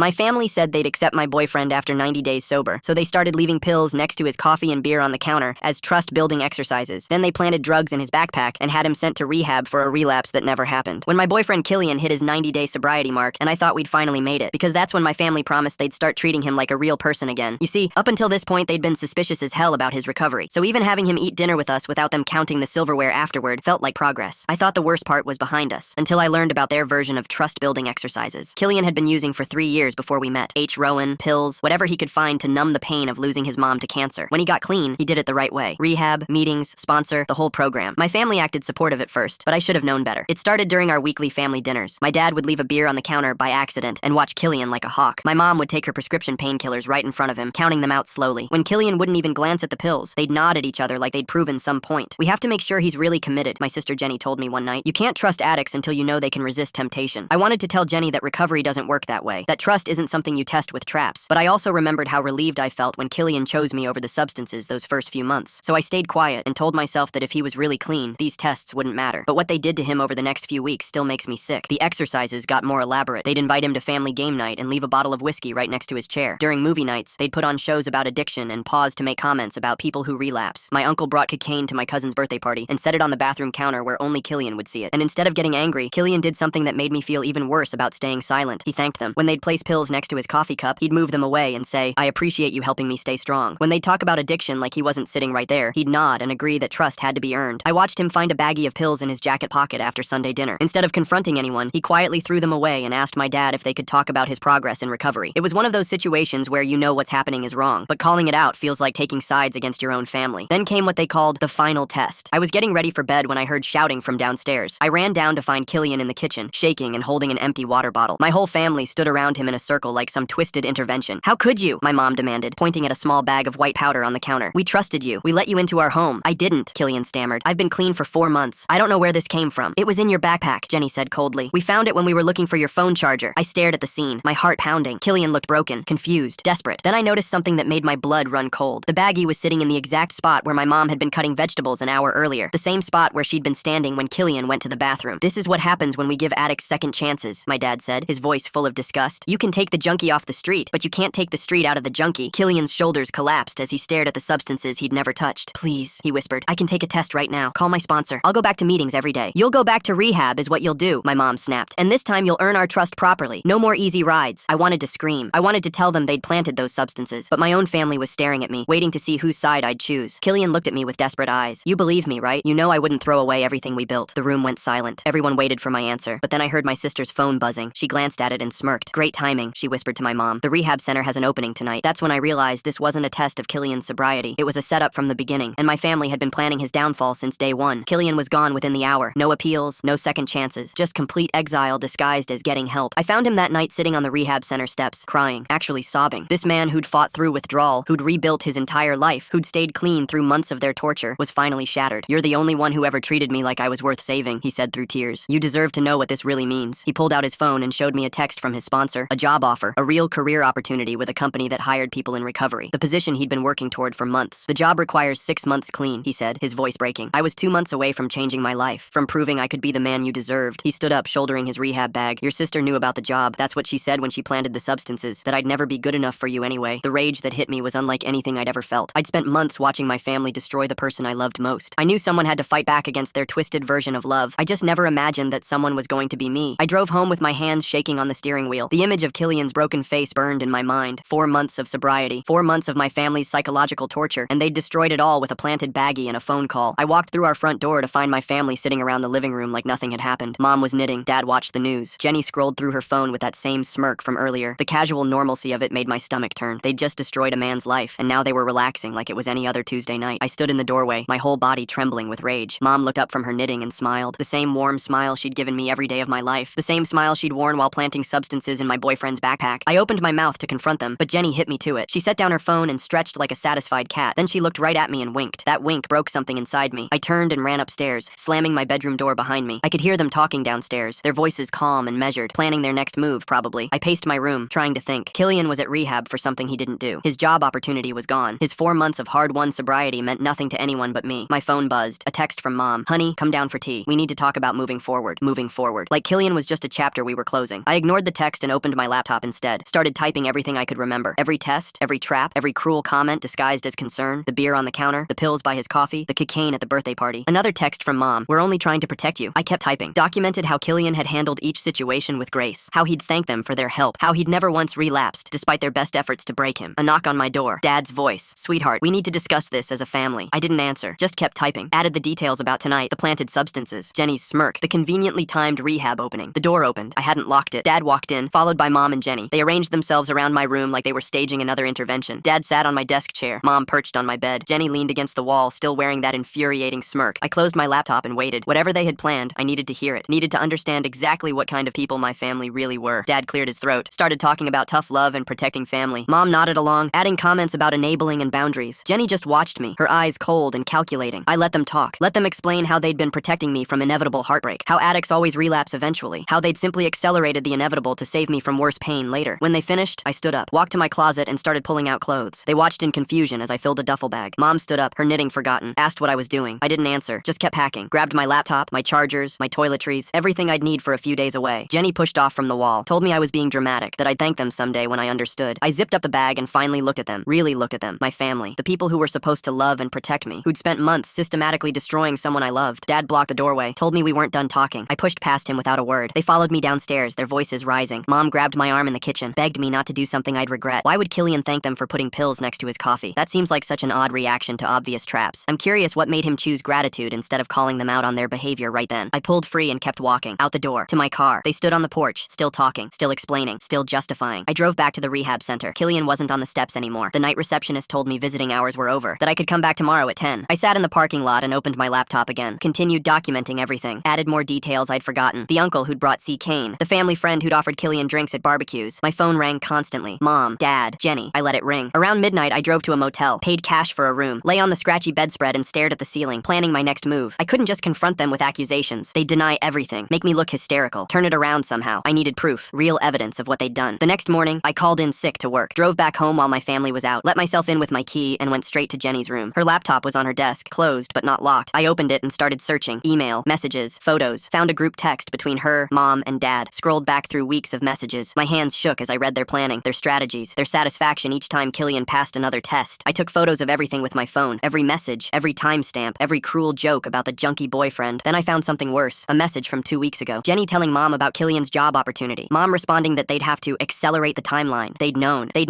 My family said they'd accept my boyfriend after 90 days sober, so they started leaving pills next to his coffee and beer on the counter as trust-building exercises. Then they planted drugs in his backpack and had him sent to rehab for a relapse that never happened. When my boyfriend Killian hit his 90-day sobriety mark, and I thought we'd finally made it, because that's when my family promised they'd start treating him like a real person again. You see, up until this point, they'd been suspicious as hell about his recovery, so even having him eat dinner with us without them counting the silverware afterward felt like progress. I thought the worst part was behind us, until I learned about their version of trust-building exercises. Killian had been using for 3 years before we met. Rowan, pills, whatever he could find to numb the pain of losing his mom to cancer. When he got clean, he did it the right way. Rehab, meetings, sponsor, the whole program. My family acted supportive at first, but I should have known better. It started during our weekly family dinners. My dad would leave a beer on the counter by accident and watch Killian like a hawk. My mom would take her prescription painkillers right in front of him, counting them out slowly. When Killian wouldn't even glance at the pills, they'd nod at each other like they'd proven some point. We have to make sure he's really committed, my sister Jenny told me one night. You can't trust addicts until you know they can resist temptation. I wanted to tell Jenny that recovery doesn't work that way, that trust isn't something you test with traps, but I also remembered how relieved I felt when Killian chose me over the substances those first few months. So I stayed quiet and told myself that if he was really clean, these tests wouldn't matter. But what they did to him over the next few weeks still makes me sick. The exercises got more elaborate. They'd invite him to family game night and leave a bottle of whiskey right next to his chair. During movie nights, they'd put on shows about addiction and pause to make comments about people who relapse. My uncle brought cocaine to my cousin's birthday party and set it on the bathroom counter where only Killian would see it. And instead of getting angry, Killian did something that made me feel even worse about staying silent. He thanked them. When they'd place pills next to his coffee cup, he'd move them away and say, "I appreciate you helping me stay strong." When they'd talk about addiction like he wasn't sitting right there, he'd nod and agree that trust had to be earned. I watched him find a baggie of pills in his jacket pocket after Sunday dinner. Instead of confronting anyone, he quietly threw them away and asked my dad if they could talk about his progress in recovery. It was one of those situations where you know what's happening is wrong, but calling it out feels like taking sides against your own family. Then came what they called the final test. I was getting ready for bed when I heard shouting from downstairs. I ran down to find Killian in the kitchen, shaking and holding an empty water bottle. My whole family stood around him in a circle like some twisted intervention. "How could you?" my mom demanded, pointing at a small bag of white powder on the counter. "We trusted you. We let you into our home." "I didn't," Killian stammered. "I've been clean for 4 months. I don't know where this came from." "It was in your backpack," Jenny said coldly. "We found it when we were looking for your phone charger." I stared at the scene, my heart pounding. Killian looked broken, confused, desperate. Then I noticed something that made my blood run cold. The baggie was sitting in the exact spot where my mom had been cutting vegetables an hour earlier, the same spot where she'd been standing when Killian went to the bathroom. "This is what happens when we give addicts second chances," my dad said, his voice full of disgust. "You can take the junkie off the street, but you can't take the street out of the junkie." Killian's shoulders collapsed as he stared at the substances he'd never touched. "Please," he whispered, "I can take a test right now. Call my sponsor. I'll go back to meetings every day." "You'll go back to rehab is what you'll do," my mom snapped. "And this time you'll earn our trust properly. No more easy rides." I wanted to scream. I wanted to tell them they'd planted those substances, but my own family was staring at me, waiting to see whose side I'd choose. Killian looked at me with desperate eyes. "You believe me, right? You know I wouldn't throw away everything we built." The room went silent. Everyone waited for my answer, but then I heard my sister's phone buzzing. She glanced at it and smirked. "Great timing," she whispered to my mom. "The rehab center has an opening tonight." That's when I realized this wasn't a test of Killian's sobriety. It was a setup from the beginning, and my family had been planning his downfall since day one. Killian was gone within the hour. No appeals, no second chances, just complete exile disguised as getting help. I found him that night sitting on the rehab center steps, crying, actually sobbing. This man who'd fought through withdrawal, who'd rebuilt his entire life, who'd stayed clean through months of their torture, was finally shattered. "You're the only one who ever treated me like I was worth saving," he said through tears. "You deserve to know what this really means." He pulled out his phone and showed me a text from his sponsor, a job offer, a real career opportunity with a company that hired people in recovery. The position he'd been working toward for months. "The job requires 6 months clean," he said, his voice breaking. I was 2 months away from changing my life, from proving I could be the man you deserved. He stood up, shouldering his rehab bag. "Your sister knew about the job. That's what she said when she planted the substances, that I'd never be good enough for you anyway." The rage that hit me was unlike anything I'd ever felt. I'd spent months watching my family destroy the person I loved most. I knew someone had to fight back against their twisted version of love. I just never imagined that someone was going to be me. I drove home with my hands shaking on the steering wheel. The image of Killian's broken face burned in my mind. 4 months of sobriety, 4 months of my family's psychological torture, and they'd destroyed it all with a planted baggie and a phone call. I walked through our front door to find my family sitting around the living room like nothing had happened. Mom was knitting, Dad watched the news. Jenny scrolled through her phone with that same smirk from earlier. The casual normalcy of it made my stomach turn. They'd just destroyed a man's life, and now they were relaxing like it was any other Tuesday night. I stood in the doorway, my whole body trembling with rage. Mom looked up from her knitting and smiled. The same warm smile she'd given me every day of my life. The same smile she'd worn while planting substances in my boyfriend's backpack. I opened my mouth to confront them, but Jenny hit me to it. She set down her phone and stretched like a satisfied cat. Then she looked right at me and winked. That wink broke something inside me. I turned and ran upstairs, slamming my bedroom door behind me. I could hear them talking downstairs, their voices calm and measured, planning their next move, probably. I paced my room, trying to think. Killian was at rehab for something he didn't do. His job opportunity was gone. His 4 months of hard-won sobriety meant nothing to anyone but me. My phone buzzed. A text from Mom. "Honey, come down for tea. We need to talk about moving forward." Moving forward. Like Killian was just a chapter we were closing. I ignored the text and opened my laptop instead. Started typing everything I could remember. Every test, every trap, every cruel comment disguised as concern, the beer on the counter, the pills by his coffee, the cocaine at the birthday party. Another text from Mom, "We're only trying to protect you." I kept typing. Documented how Killian had handled each situation with grace. How he'd thanked them for their help. How he'd never once relapsed, despite their best efforts to break him. A knock on my door. Dad's voice. "Sweetheart, we need to discuss this as a family." I didn't answer. Just kept typing. Added the details about tonight, the planted substances, Jenny's smirk, the conveniently timed rehab opening. The door opened. I hadn't locked it. Dad walked in, followed by Mom and Jenny. They arranged themselves around my room like they were staging another intervention. Dad sat on my desk chair. Mom perched on my bed. Jenny leaned against the wall, still wearing that infuriating smirk. I closed my laptop and waited. Whatever they had planned, I needed to hear it. Needed to understand exactly what kind of people my family really were. Dad cleared his throat, started talking about tough love and protecting family. Mom nodded along, adding comments about enabling and boundaries. Jenny just watched me, her eyes cold and calculating. I let them talk. Let them explain how they'd been protecting me from inevitable heartbreak. How addicts always relapse eventually. How they'd simply accelerated the inevitable to save me from worse pain later. When they finished, I stood up, walked to my closet, and started pulling out clothes. They watched in confusion as I filled a duffel bag. Mom stood up, her knitting forgotten, asked what I was doing. I didn't answer, just kept packing. Grabbed my laptop, my chargers, my toiletries, everything I'd need for a few days away. Jenny pushed off from the wall, told me I was being dramatic, that I'd thank them someday when I understood. I zipped up the bag and finally looked at them, really looked at them, my family, the people who were supposed to love and protect me, who'd spent months systematically destroying someone I loved. Dad blocked the doorway, told me we weren't done talking. I pushed past him without a word. They followed me downstairs, their voices rising. Mom grabbed my arm in the kitchen, begged me not to do something I'd regret. Why would Killian thank them for putting pills next to his coffee? That seems like such an odd reaction to obvious traps. I'm curious what made him choose gratitude instead of calling them out on their behavior right then. I pulled free and kept walking, out the door, to my car. They stood on the porch, still talking, still explaining, still justifying. I drove back to the rehab center. Killian wasn't on the steps anymore. The night receptionist told me visiting hours were over, that I could come back tomorrow at 10. I sat in the parking lot and opened my laptop again, continued documenting everything, added more details I'd forgotten. The uncle who'd brought C. Kane, the family friend who'd offered Killian drinks at barbecues. My phone rang constantly. Mom, Dad, Jenny. I let it ring. Around midnight, I drove to a motel, paid cash for a room, lay on the scratchy bedspread and stared at the ceiling, planning my next move. I couldn't just confront them with accusations. They'd deny everything, make me look hysterical, turn it around somehow. I needed proof, real evidence of what they'd done. The next morning, I called in sick to work, drove back home while my family was out, let myself in with my key, and went straight to Jenny's room. Her laptop was on her desk, closed but not locked. I opened it and started searching. Email, messages, photos. Found a group text between her, Mom, and Dad. Scrolled back through weeks of messages. My hands shook as I read their planning, their strategies, their satisfaction each time Killian passed another test. I took photos of everything with my phone, every message, every timestamp, every cruel joke about the junkie boyfriend. Then I found something worse, a message from 2 weeks ago. Jenny telling Mom about Killian's job opportunity. Mom responding that they'd have to accelerate the timeline. They'd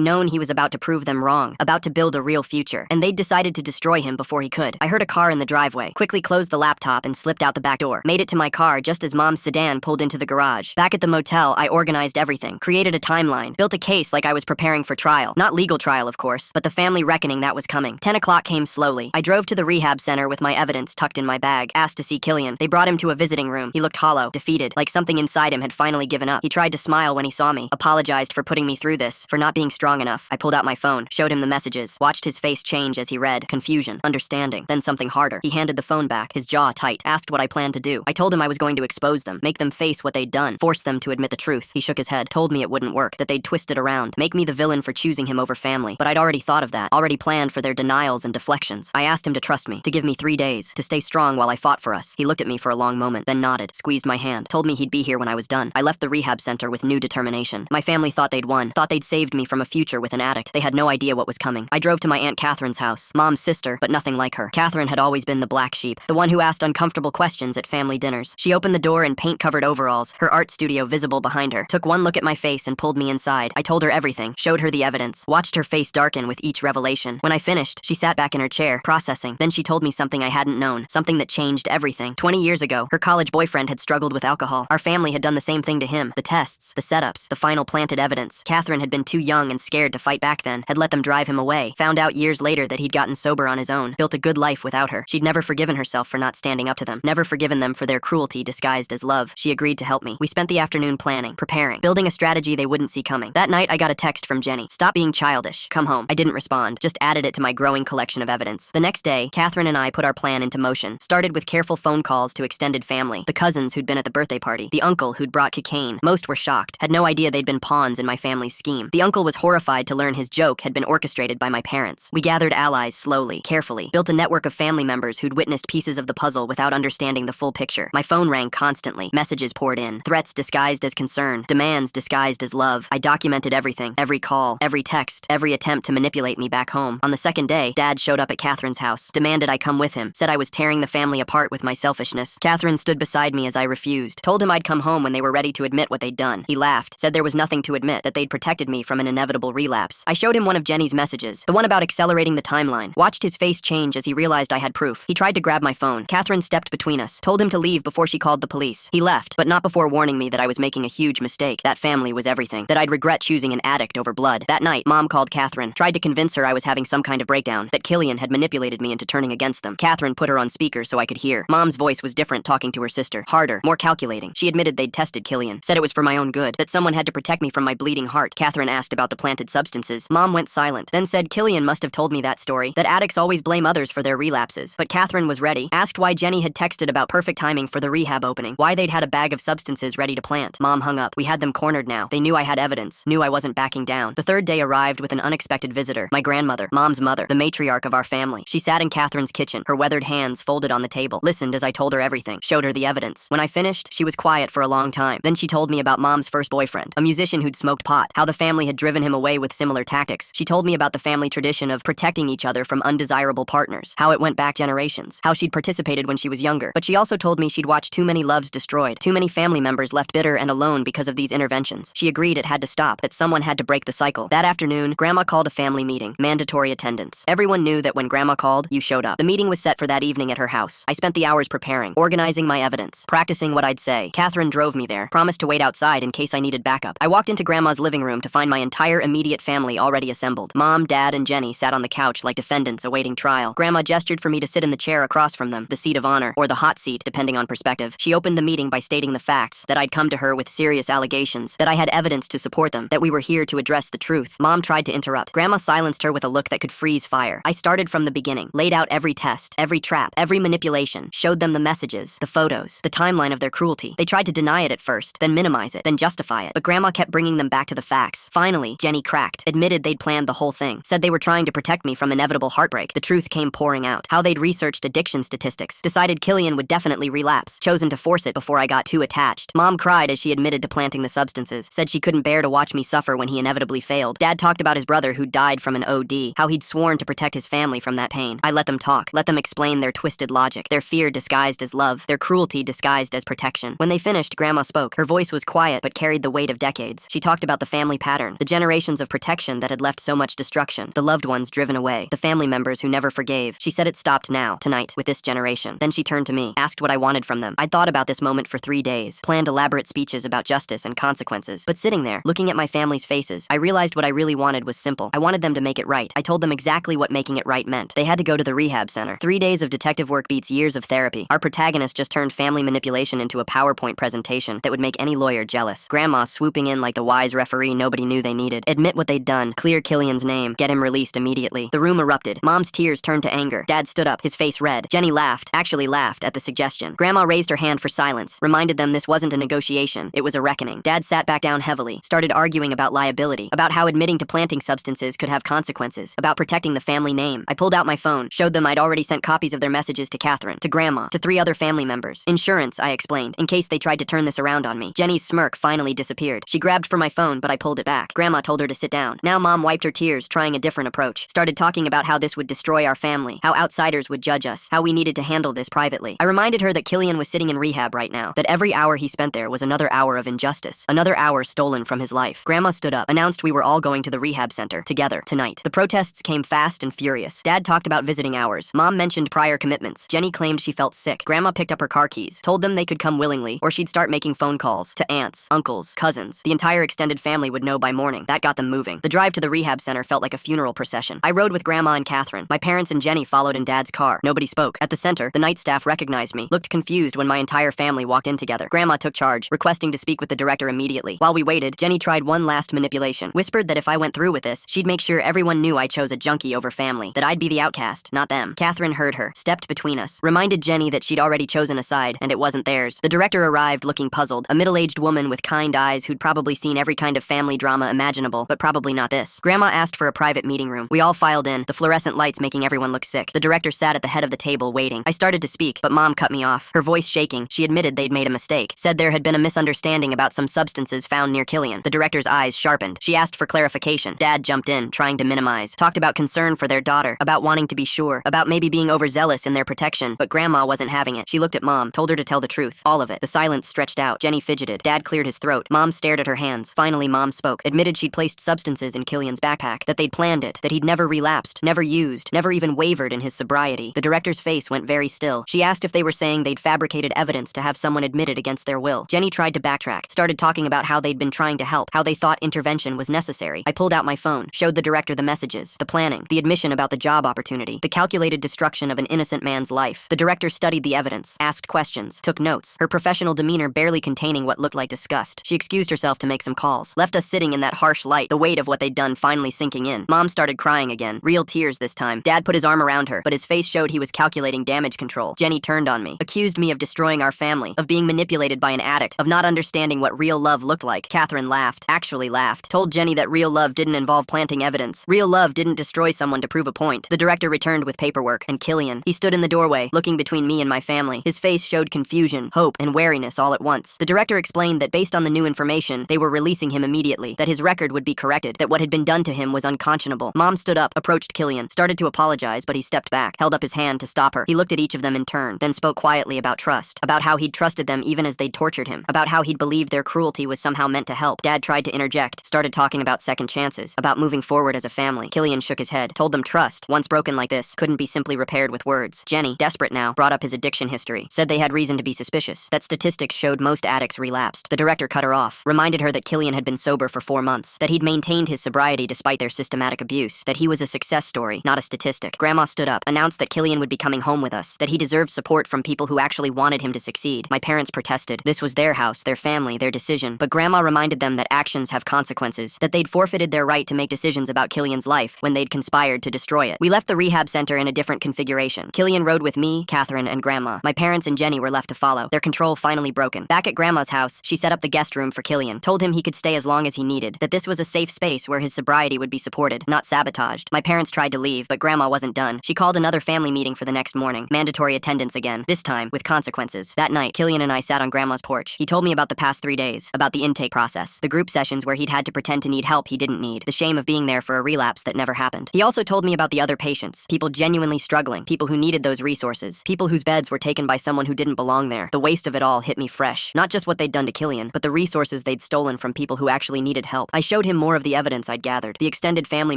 known he was about to prove them wrong, about to build a real future, and they'd decided to destroy him before he could. I heard a car in the driveway, quickly closed the laptop and slipped out the back door. Made it to my car just as Mom's sedan pulled into the garage. Back at the motel, I organized everything, created a timeline, built a case like I was preparing for trial. Not legal trial, of course, but the family reckoning that was coming. 10 o'clock came slowly. I drove to the rehab center with my evidence tucked in my bag, asked to see Killian. They brought him to a visiting room. He looked hollow, defeated, like something inside him had finally given up. He tried to smile when he saw me, apologized for putting me through this, for not being strong enough. I pulled out my phone, showed him the messages, watched his face change as he read, confusion, understanding, then something harder. He handed the phone back, his jaw tight, asked what I planned to do. I told him I was going to expose them, make them face what they'd done, force them to admit the truth. He shook his head, told me it wouldn't work, that they'd twist it around, make me the villain for choosing him over family. But I'd already thought of that, already planned for their denials and deflections. I asked him to trust me, to give me 3 days, to stay strong while I fought for us. He looked at me for a long moment, then nodded, squeezed my hand, told me he'd be here when I was done. I left the rehab center with new determination. My family thought they'd won, thought they'd saved me from a future with an addict. They had no idea what was coming. I drove to my Aunt Catherine's house, Mom's sister, but nothing like her. Catherine had always been the black sheep, the one who asked uncomfortable questions at family dinners. She opened the door in paint-covered overalls, her art studio visible behind her, took one look at my face and pulled me inside. I told her everything, showed her the evidence, watched her face darken with each revelation. When I finished, she sat back in her chair, processing. Then she told me something I hadn't known, something that changed everything. 20 years ago, her college boyfriend had struggled with alcohol. Our family had done the same thing to him. The tests, the setups, the final planted evidence. Catherine had been too young and scared to fight back then, had let them drive him away. Found out years later that he'd gotten sober on his own, built a good life without her. She'd never forgiven herself for not standing up to them, never forgiven them for their cruelty disguised as love. She agreed to help me. We spent the afternoon planning, preparing, building a strategy they wouldn't see coming. That night, I got a text from Jenny. Stop being childish. Come home. I didn't respond, just added it to my growing collection of evidence. The next day, Catherine and I put our plan into motion. Started with careful phone calls to extended family, the cousins who'd been at the birthday party, the uncle who'd brought cocaine. Most were shocked, had no idea they'd been pawns in my family's scheme. The uncle was horrified to learn his joke had been orchestrated by my parents. We gathered allies slowly, carefully, built a network of family members who'd witnessed pieces of the puzzle without understanding the full picture. My phone rang constantly. Messages poured in, threats disguised as concern, demands disguised disguised as love. I documented everything, every call, every text, every attempt to manipulate me back home. On the second day, Dad showed up at Catherine's house, demanded I come with him, said I was tearing the family apart with my selfishness. Catherine stood beside me as I refused, told him I'd come home when they were ready to admit what they'd done. He laughed, said there was nothing to admit, that they'd protected me from an inevitable relapse. I showed him one of Jenny's messages, the one about accelerating the timeline. Watched his face change as he realized I had proof. He tried to grab my phone. Catherine stepped between us, told him to leave before she called the police. He left, but not before warning me that I was making a huge mistake. That family was everything. That I'd regret choosing an addict over blood. That night, Mom called Catherine, tried to convince her I was having some kind of breakdown, that Killian had manipulated me into turning against them. Catherine put her on speaker so I could hear. Mom's voice was different talking to her sister, harder, more calculating. She admitted they'd tested Killian, said it was for my own good, that someone had to protect me from my bleeding heart. Catherine asked about the planted substances. Mom went silent, then said Killian must have told me that story, that addicts always blame others for their relapses. But Catherine was ready, asked why Jenny had texted about perfect timing for the rehab opening, why they'd had a bag of substances ready to plant. Mom hung up. We had them cornered now. They knew I had evidence, knew I wasn't backing down. The third day arrived with an unexpected visitor, my grandmother, Mom's mother, the matriarch of our family. She sat in Catherine's kitchen, her weathered hands folded on the table, listened as I told her everything, showed her the evidence. When I finished, she was quiet for a long time. Then she told me about Mom's first boyfriend, a musician who'd smoked pot, how the family had driven him away with similar tactics. She told me about the family tradition of protecting each other from undesirable partners, how it went back generations, how she'd participated when she was younger. But she also told me she'd watched too many loves destroyed, too many family members left bitter and alone because of these interventions. She agreed it had to stop, that someone had to break the cycle. That afternoon, Grandma called a family meeting, mandatory attendance. Everyone knew that when Grandma called, you showed up. The meeting was set for that evening at her house. I spent the hours preparing, organizing my evidence, practicing what I'd say. Catherine drove me there, promised to wait outside in case I needed backup. I walked into Grandma's living room to find my entire immediate family already assembled. Mom, Dad, and Jenny sat on the couch like defendants awaiting trial. Grandma gestured for me to sit in the chair across from them, the seat of honor, or the hot seat, depending on perspective. She opened the meeting by stating the facts, that I'd come to her with serious allegations, that I had evidence to support them, that we were here to address the truth. Mom tried to interrupt. Grandma silenced her with a look that could freeze fire. I started from the beginning, laid out every test, every trap, every manipulation, showed them the messages, the photos, the timeline of their cruelty. They tried to deny it at first, then minimize it, then justify it. But Grandma kept bringing them back to the facts. Finally, Jenny cracked, admitted they'd planned the whole thing, said they were trying to protect me from inevitable heartbreak. The truth came pouring out. How they'd researched addiction statistics, decided Killian would definitely relapse, chosen to force it before I got too attached. Mom cried as she admitted to planting the substances, said she couldn't bear to watch me suffer when he inevitably failed. Dad talked about his brother who died from an OD, how he'd sworn to protect his family from that pain. I let them talk, let them explain their twisted logic, their fear disguised as love, their cruelty disguised as protection. When they finished, Grandma spoke. Her voice was quiet but carried the weight of decades. She talked about the family pattern, the generations of protection that had left so much destruction, the loved ones driven away, the family members who never forgave. She said it stopped now, tonight, with this generation. Then she turned to me, asked what I wanted from them. I'd thought about this moment for 3 days, planned elaborate speeches about justice and consequences. But sitting there, looking at my family's faces, I realized what I really wanted was simple. I wanted them to make it right. I told them exactly what making it right meant. They had to go to the rehab center. 3 days of detective work beats years of therapy. Our protagonist just turned family manipulation into a PowerPoint presentation that would make any lawyer jealous. Grandma swooping in like the wise referee nobody knew they needed. Admit what they'd done, clear Killian's name, get him released immediately. The room erupted. Mom's tears turned to anger. Dad stood up, his face red. Jenny laughed, actually laughed at the suggestion. Grandma raised her hand for silence, reminded them this wasn't a negotiation, it was a reckoning. Dad sat back down heavily, started arguing about liability, about how admitting to planting substances could have consequences, about protecting the family name. I pulled out my phone, showed them I'd already sent copies of their messages to Catherine, to Grandma, to 3 other family members. Insurance, I explained, in case they tried to turn this around on me. Jenny's smirk finally disappeared. She grabbed for my phone, but I pulled it back. Grandma told her to sit down. Now Mom wiped her tears, trying a different approach. Started talking about how this would destroy our family, how outsiders would judge us, how we needed to handle this privately. I reminded her that Killian was sitting in rehab right now, that every hour he spent there was another hour of injustice, another hour stolen from his life. Grandma stood up, announced we were all going to the rehab center, together, tonight. The protests came fast and furious. Dad talked about visiting hours. Mom mentioned prior commitments. Jenny claimed she felt sick. Grandma picked up her car keys, told them they could come willingly, or she'd start making phone calls to aunts, uncles, cousins. The entire extended family would know by morning. That got them moving. The drive to the rehab center felt like a funeral procession. I rode with Grandma and Catherine. My parents and Jenny followed in Dad's car. Nobody spoke. At the center, the night staff recognized me, looked confused when my entire family walked in together. Grandma took charge, requesting to speak with the director immediately. While we waited, Jenny tried one last manipulation, whispered that if I went through with this, she'd make sure everyone knew I chose a junkie over family, that I'd be the outcast, not them. Catherine heard her, stepped between us, reminded Jenny that she'd already chosen a side, and it wasn't theirs. The director arrived looking puzzled, a middle-aged woman with kind eyes who'd probably seen every kind of family drama imaginable, but probably not this. Grandma asked for a private meeting room. We all filed in, the fluorescent lights making everyone look sick. The director sat at the head of the table waiting. I started to speak, but Mom cut me off, her voice shaking. She admitted they'd made a mistake, said there had been a misunderstanding about some substances corpses found near Killian. The director's eyes sharpened. She asked for clarification. Dad jumped in, trying to minimize. Talked about concern for their daughter, about wanting to be sure, about maybe being overzealous in their protection, but Grandma wasn't having it. She looked at Mom, told her to tell the truth. All of it. The silence stretched out. Jenny fidgeted. Dad cleared his throat. Mom stared at her hands. Finally, Mom spoke. Admitted she'd placed substances in Killian's backpack, that they'd planned it, that he'd never relapsed, never used, never even wavered in his sobriety. The director's face went very still. She asked if they were saying they'd fabricated evidence to have someone admitted against their will. Jenny tried to backtrack, started talking about how they'd been trying to help, how they thought intervention was necessary. I pulled out my phone, showed the director the messages, the planning, the admission about the job opportunity, the calculated destruction of an innocent man's life. The director studied the evidence, asked questions, took notes, her professional demeanor barely containing what looked like disgust. She excused herself to make some calls, left us sitting in that harsh light, the weight of what they'd done finally sinking in. Mom started crying again, real tears this time. Dad put his arm around her, but his face showed he was calculating damage control. Jenny turned on me, accused me of destroying our family, of being manipulated by an addict, of not understanding what real love looked like. Catherine laughed, actually laughed, told Jenny that real love didn't involve planting evidence. Real love didn't destroy someone to prove a point. The director returned with paperwork, and Killian. He stood in the doorway, looking between me and my family. His face showed confusion, hope, and wariness all at once. The director explained that based on the new information, they were releasing him immediately, that his record would be corrected, that what had been done to him was unconscionable. Mom stood up, approached Killian, started to apologize, but he stepped back, held up his hand to stop her. He looked at each of them in turn, then spoke quietly about trust, about how he'd trusted them even as they'd tortured him, about how he'd believed their cruelty was somehow meant to help. Dad tried to interject, started talking about second chances, about moving forward as a family. Killian shook his head, told them trust, once broken like this, couldn't be simply repaired with words. Jenny, desperate now, brought up his addiction history, said they had reason to be suspicious, that statistics showed most addicts relapsed. The director cut her off, reminded her that Killian had been sober for 4 months, that he'd maintained his sobriety despite their systematic abuse, that he was a success story, not a statistic. Grandma stood up, announced that Killian would be coming home with us, that he deserved support from people who actually wanted him to succeed. My parents protested. This was their house, their family, their decision. But Grandma reminded them that actions have consequences, that they'd forfeited their right to make decisions about Killian's life when they'd conspired to destroy it. We left the rehab center in a different configuration. Killian rode with me, Catherine, and Grandma. My parents and Jenny were left to follow, their control finally broken. Back at Grandma's house, she set up the guest room for Killian, told him he could stay as long as he needed, that this was a safe space where his sobriety would be supported, not sabotaged. My parents tried to leave, but Grandma wasn't done. She called another family meeting for the next morning. Mandatory attendance again, this time with consequences. That night, Killian and I sat on Grandma's porch. He told me about the past 3 days, about the intake process, the group sessions where he'd had to pretend to need help he didn't need, the shame of being there for a relapse that never happened. He also told me about the other patients, people genuinely struggling, people who needed those resources, people whose beds were taken by someone who didn't belong there. The waste of it all hit me fresh. Not just what they'd done to Killian, but the resources they'd stolen from people who actually needed help. I showed him more of the evidence I'd gathered, the extended family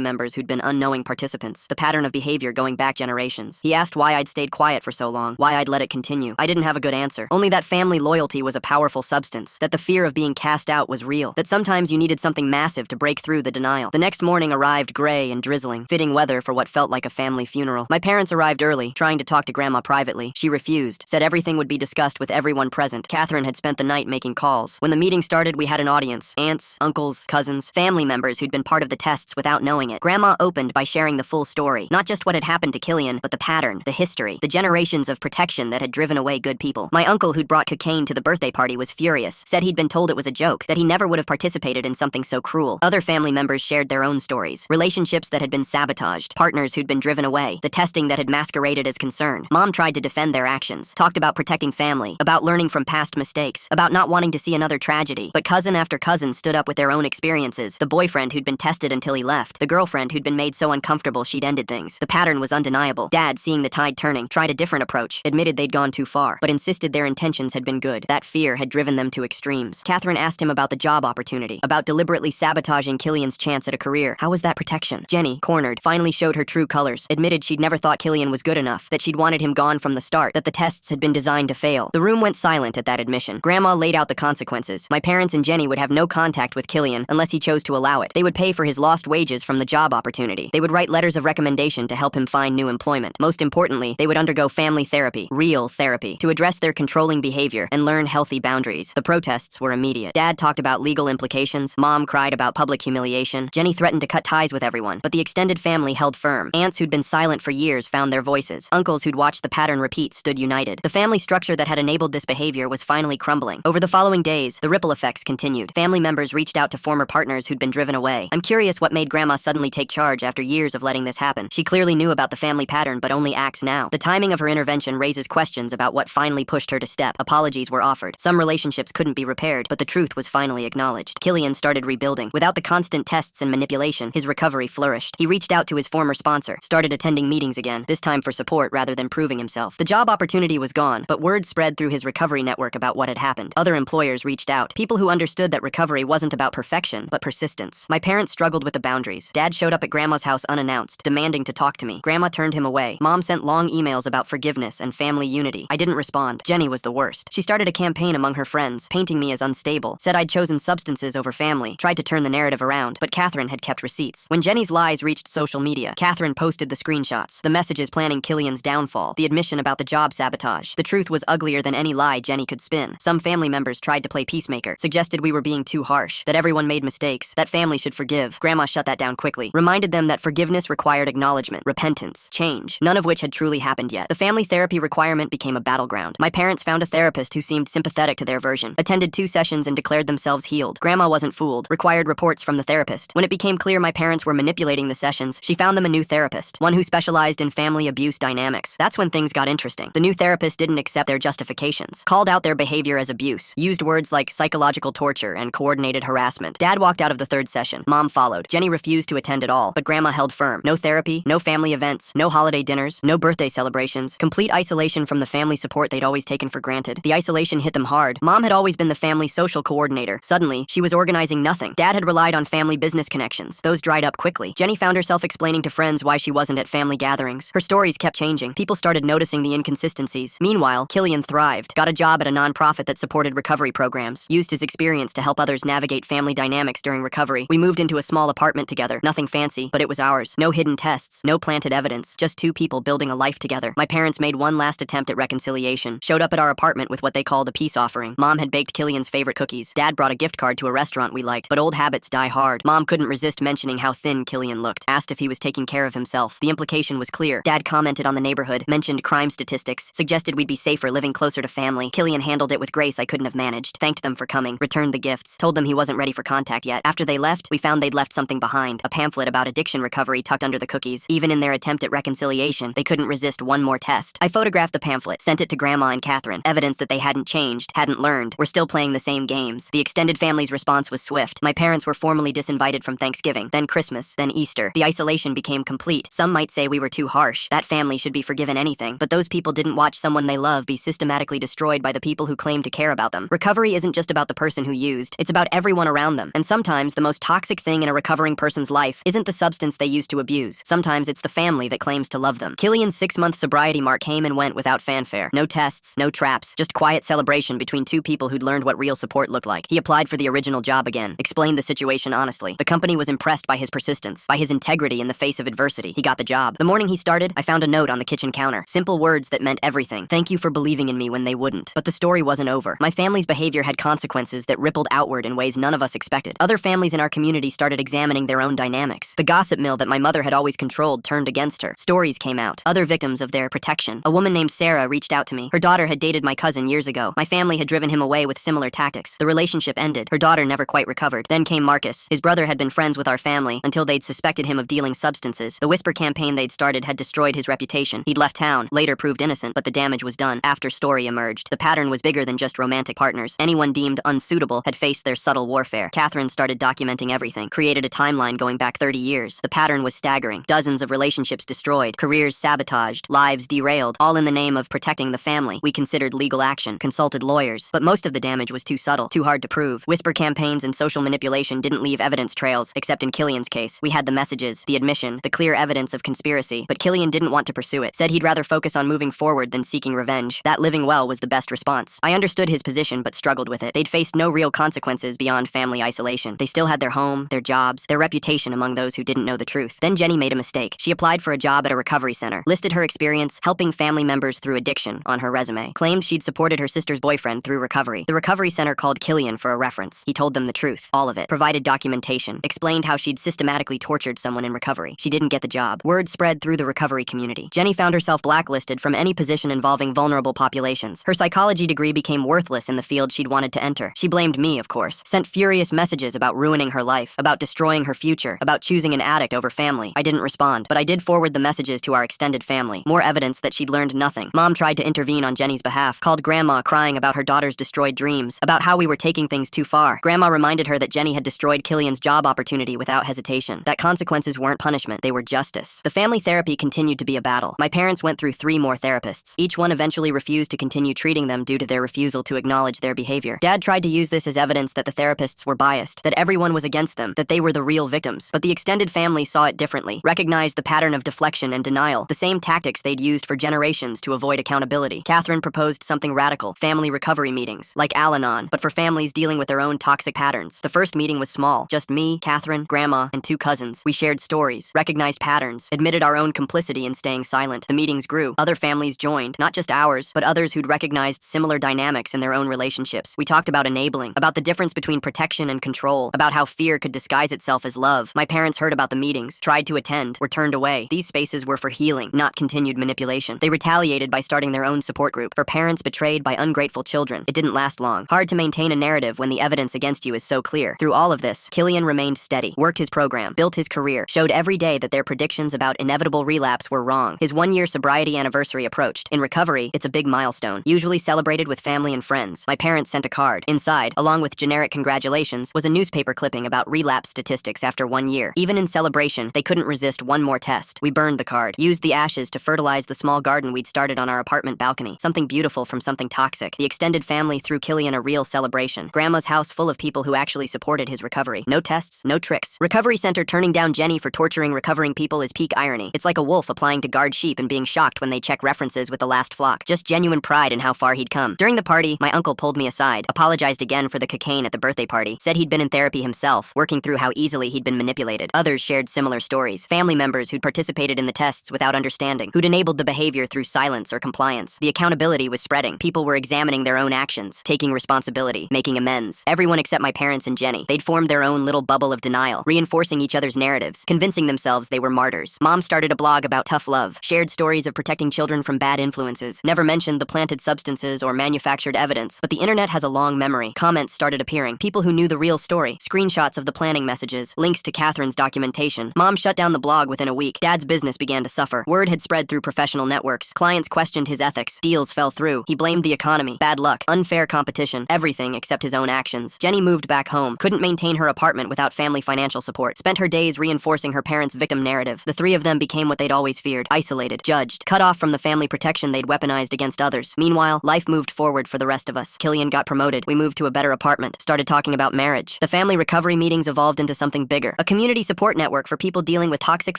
members who'd been unknowing participants, the pattern of behavior going back generations. He asked why I'd stayed quiet for so long, why I'd let it continue. I didn't have a good answer. Only that family loyalty was a powerful substance, that the fear of being cast out was real, that sometimes you needed something massive to break through the denial. The next morning arrived gray and drizzling, fitting weather for what felt like a family funeral. My parents arrived early, trying to talk to Grandma privately. She refused, said everything would be discussed with everyone present. Catherine had spent the night making calls. When the meeting started, we had an audience, aunts, uncles, cousins, family members who'd been part of the tests without knowing it. Grandma opened by sharing the full story, not just what had happened to Killian, but the pattern, the history, the generations of protection that had driven away good people. My uncle who'd brought cocaine to the birthday party was furious, said he'd been told it was a joke, that he never would have participated in something so cruel. Other family members shared their own stories, relationships that had been sabotaged, partners who'd been driven away, the testing that had masqueraded as concern. Mom tried to defend their actions, talked about protecting family, about learning from past mistakes, about not wanting to see another tragedy. But cousin after cousin stood up with their own experiences, the boyfriend who'd been tested until he left, the girlfriend who'd been made so uncomfortable she'd ended things. The pattern was undeniable. Dad, seeing the tide turning, tried a different approach, admitted they'd gone too far, but insisted their intentions had been good. That fear had driven them to extremes. Catherine asked him about the job opportunity, about deliberately sabotaging Killian's chance at a career. How was that protection? Jenny, cornered, finally showed her true colors, admitted she'd never thought Killian was good enough, that she'd wanted him gone from the start, that the tests had been designed to fail. The room went silent at that admission. Grandma laid out the consequences. My parents and Jenny would have no contact with Killian unless he chose to allow it. They would pay for his lost wages from the job opportunity. They would write letters of recommendation to help him find new employment. Most importantly, they would undergo family therapy, real therapy, to address their controlling behavior and learn healthy boundaries. The protests were immediate. Dad talked about legal implications. Mom cried about public humiliation. Jenny threatened to cut ties with everyone, but the extended family held firm. Aunts who'd been silent for years found their voices. Uncles who'd watched the pattern repeat stood united. The family structure that had enabled this behavior was finally crumbling. Over the following days, the ripple effects continued. Family members reached out to former partners who'd been driven away. I'm curious what made Grandma suddenly take charge after years of letting this happen. She clearly knew about the family pattern but only acts now. The timing of her intervention raises questions about what finally pushed her to step. Apologies were offered. Some relationships couldn't be repaired, but the truth truth was finally acknowledged. Killian started rebuilding. Without the constant tests and manipulation, his recovery flourished. He reached out to his former sponsor, started attending meetings again, this time for support rather than proving himself. The job opportunity was gone, but word spread through his recovery network about what had happened. Other employers reached out, people who understood that recovery wasn't about perfection, but persistence. My parents struggled with the boundaries. Dad showed up at Grandma's house unannounced, demanding to talk to me. Grandma turned him away. Mom sent long emails about forgiveness and family unity. I didn't respond. Jenny was the worst. She started a campaign among her friends, painting me as unstable, said I'd chosen substances over family, tried to turn the narrative around, but Catherine had kept receipts. When Jenny's lies reached social media, Catherine posted the screenshots, the messages planning Killian's downfall, the admission about the job sabotage. The truth was uglier than any lie Jenny could spin. Some family members tried to play peacemaker, suggested we were being too harsh, that everyone made mistakes, that family should forgive. Grandma shut that down quickly, reminded them that forgiveness required acknowledgement, repentance, change, none of which had truly happened yet. The family therapy requirement became a battleground. My parents found a therapist who seemed sympathetic to their version, attended 2 sessions and declared themselves healed. Grandma wasn't fooled, required reports from the therapist. When it became clear my parents were manipulating the sessions, she found them a new therapist, one who specialized in family abuse dynamics. That's when things got interesting. The new therapist didn't accept their justifications, called out their behavior as abuse, used words like psychological torture and coordinated harassment. Dad walked out of the 3rd session. Mom followed. Jenny refused to attend at all, but Grandma held firm. No therapy, no family events, no holiday dinners, no birthday celebrations, complete isolation from the family support they'd always taken for granted. The isolation hit them hard. Mom had always been the family social coordinator. Suddenly, she was organizing nothing. Dad had relied on family business connections. Those dried up quickly. Jenny found herself explaining to friends why she wasn't at family gatherings. Her stories kept changing. People started noticing the inconsistencies. Meanwhile, Killian thrived, got a job at a nonprofit that supported recovery programs, used his experience to help others navigate family dynamics during recovery. We moved into a small apartment together. Nothing fancy, but it was ours. No hidden tests, no planted evidence, just 2 people building a life together. My parents made one last attempt at reconciliation, showed up at our apartment with what they called a peace offering. Mom had baked Killian's favorite cookies. Dad brought a gift card to a restaurant we liked, but old habits die hard. Mom couldn't resist mentioning how thin Killian looked, asked if he was taking care of himself. The implication was clear. Dad commented on the neighborhood, mentioned crime statistics, suggested we'd be safer living closer to family. Killian handled it with grace I couldn't have managed, thanked them for coming, returned the gifts, told them he wasn't ready for contact yet. After they left, we found they'd left something behind, a pamphlet about addiction recovery tucked under the cookies. Even in their attempt at reconciliation, they couldn't resist one more test. I photographed the pamphlet, sent it to Grandma and Catherine, evidence that they hadn't changed, hadn't learned, were still playing the same games. The extended family's response was swift. My parents were formally disinvited from Thanksgiving, then Christmas, then Easter. The isolation became complete. Some might say we were too harsh. That family should be forgiven anything, but those people didn't watch someone they love be systematically destroyed by the people who claim to care about them. Recovery isn't just about the person who used, it's about everyone around them. And sometimes the most toxic thing in a recovering person's life isn't the substance they used to abuse. Sometimes it's the family that claims to love them. Killian's 6-month sobriety mark came and went without fanfare. No tests, no traps, just quiet celebration between 2 people who'd learned what real support looked like. He applied for the original job again, explained the situation honestly. The company was impressed by his persistence, by his integrity in the face of adversity. He got the job. The morning he started, I found a note on the kitchen counter. Simple words that meant everything. Thank you for believing in me when they wouldn't. But the story wasn't over. My family's behavior had consequences that rippled outward in ways none of us expected. Other families in our community started examining their own dynamics. The gossip mill that my mother had always controlled turned against her. Stories came out. Other victims of their protection. A woman named Sarah reached out to me. Her daughter had dated my cousin years ago. My family had driven him away with similar tactics. The relationship ended. Her daughter never quite recovered. Then came Marcus. His brother had been friends with our family until they'd suspected him of dealing substances. The whisper campaign they'd started had destroyed his reputation. He'd left town, later proved innocent, but the damage was done. After story emerged. The pattern was bigger than just romantic partners. Anyone deemed unsuitable had faced their subtle warfare. Catherine started documenting everything, created a timeline going back 30 years. The pattern was staggering. Dozens of relationships destroyed, careers sabotaged, lives derailed, all in the name of protecting the family. We considered legal action, consulted lawyers, but most of the damage was too subtle, too hard to prove. Whisper campaigns and social manipulation didn't leave evidence trails, except in Killian's case. We had the messages, the admission, the clear evidence of conspiracy, but Killian didn't want to pursue it. Said he'd rather focus on moving forward than seeking revenge. That living well was the best response. I understood his position, but struggled with it. They'd faced no real consequences beyond family isolation. They still had their home, their jobs, their reputation among those who didn't know the truth. Then Jenny made a mistake. She applied for a job at a recovery center, listed her experience helping family members through addiction on her resume, claimed she'd supported her sister's boyfriend through recovery. The recovery center called Killian for a reference. He told them the truth, all of it, provided documentation, explained how she'd systematically tortured someone in recovery. She didn't get the job. Word spread through the recovery community. Jenny found herself blacklisted from any position involving vulnerable populations. Her psychology degree became worthless in the field she'd wanted to enter. She blamed me, of course, sent furious messages about ruining her life, about destroying her future, about choosing an addict over family. I didn't respond, but I did forward the messages to our extended family. More evidence that she'd learned nothing. Mom tried to intervene on Jenny's behalf, called Grandma crying about her daughter's destroyed dreams, about how we were were taking things too far. Grandma reminded her that Jenny had destroyed Killian's job opportunity without hesitation, that consequences weren't punishment, they were justice. The family therapy continued to be a battle. My parents went through 3 more therapists. Each one eventually refused to continue treating them due to their refusal to acknowledge their behavior. Dad tried to use this as evidence that the therapists were biased, that everyone was against them, that they were the real victims. But the extended family saw it differently, recognized the pattern of deflection and denial, the same tactics they'd used for generations to avoid accountability. Catherine proposed something radical, family recovery meetings, like Al-Anon, but for families dealing with their own toxic patterns. The first meeting was small, just me, Catherine, Grandma, and 2 cousins. We shared stories, recognized patterns, admitted our own complicity in staying silent. The meetings grew. Other families joined, not just ours, but others who'd recognized similar dynamics in their own relationships. We talked about enabling, about the difference between protection and control, about how fear could disguise itself as love. My parents heard about the meetings, tried to attend, were turned away. These spaces were for healing, not continued manipulation. They retaliated by starting their own support group for parents betrayed by ungrateful children. It didn't last long. Hard to maintain a narrative when the evidence against you is so clear. Through all of this, Killian remained steady, worked his program, built his career, showed every day that their predictions about inevitable relapse were wrong. His 1-year sobriety anniversary approached. In recovery, it's a big milestone, usually celebrated with family and friends. My parents sent a card. Inside, along with generic congratulations, was a newspaper clipping about relapse statistics after 1 year. Even in celebration, they couldn't resist one more test. We burned the card, used the ashes to fertilize the small garden we'd started on our apartment balcony. Something beautiful from something toxic. The extended family threw Killian a real celebration. Grandma's house full of people who actually supported his recovery. No tests, no tricks. Recovery center turning down Jenny for torturing recovering people is peak irony. It's like a wolf applying to guard sheep and being shocked when they check references with the last flock. Just genuine pride in how far he'd come. During the party, my uncle pulled me aside, apologized again for the cocaine at the birthday party, said he'd been in therapy himself, working through how easily he'd been manipulated. Others shared similar stories. Family members who'd participated in the tests without understanding, who'd enabled the behavior through silence or compliance. The accountability was spreading. People were examining their own actions, taking responsibility, making amends. Everyone except my parents and Jenny. They'd formed their own little bubble of denial, reinforcing each other's narratives, convincing themselves they were martyrs. Mom started a blog about tough love, shared stories of protecting children from bad influences, never mentioned the planted substances or manufactured evidence. But the internet has a long memory. Comments started appearing. People who knew the real story, screenshots of the planning messages, links to Catherine's documentation. Mom shut down the blog within a week. Dad's business began to suffer. Word had spread through professional networks. Clients questioned his ethics. Deals fell through. He blamed the economy, bad luck, unfair competition, everything except his own actions. Jenny moved back home, couldn't maintain her apartment without family financial support, spent her days reinforcing her parents' victim narrative. The 3 of them became what they'd always feared, isolated, judged, cut off from the family protection they'd weaponized against others. Meanwhile, life moved forward for the rest of us. Killian got promoted. We moved to a better apartment, started talking about marriage. The family recovery meetings evolved into something bigger, a community support network for people dealing with toxic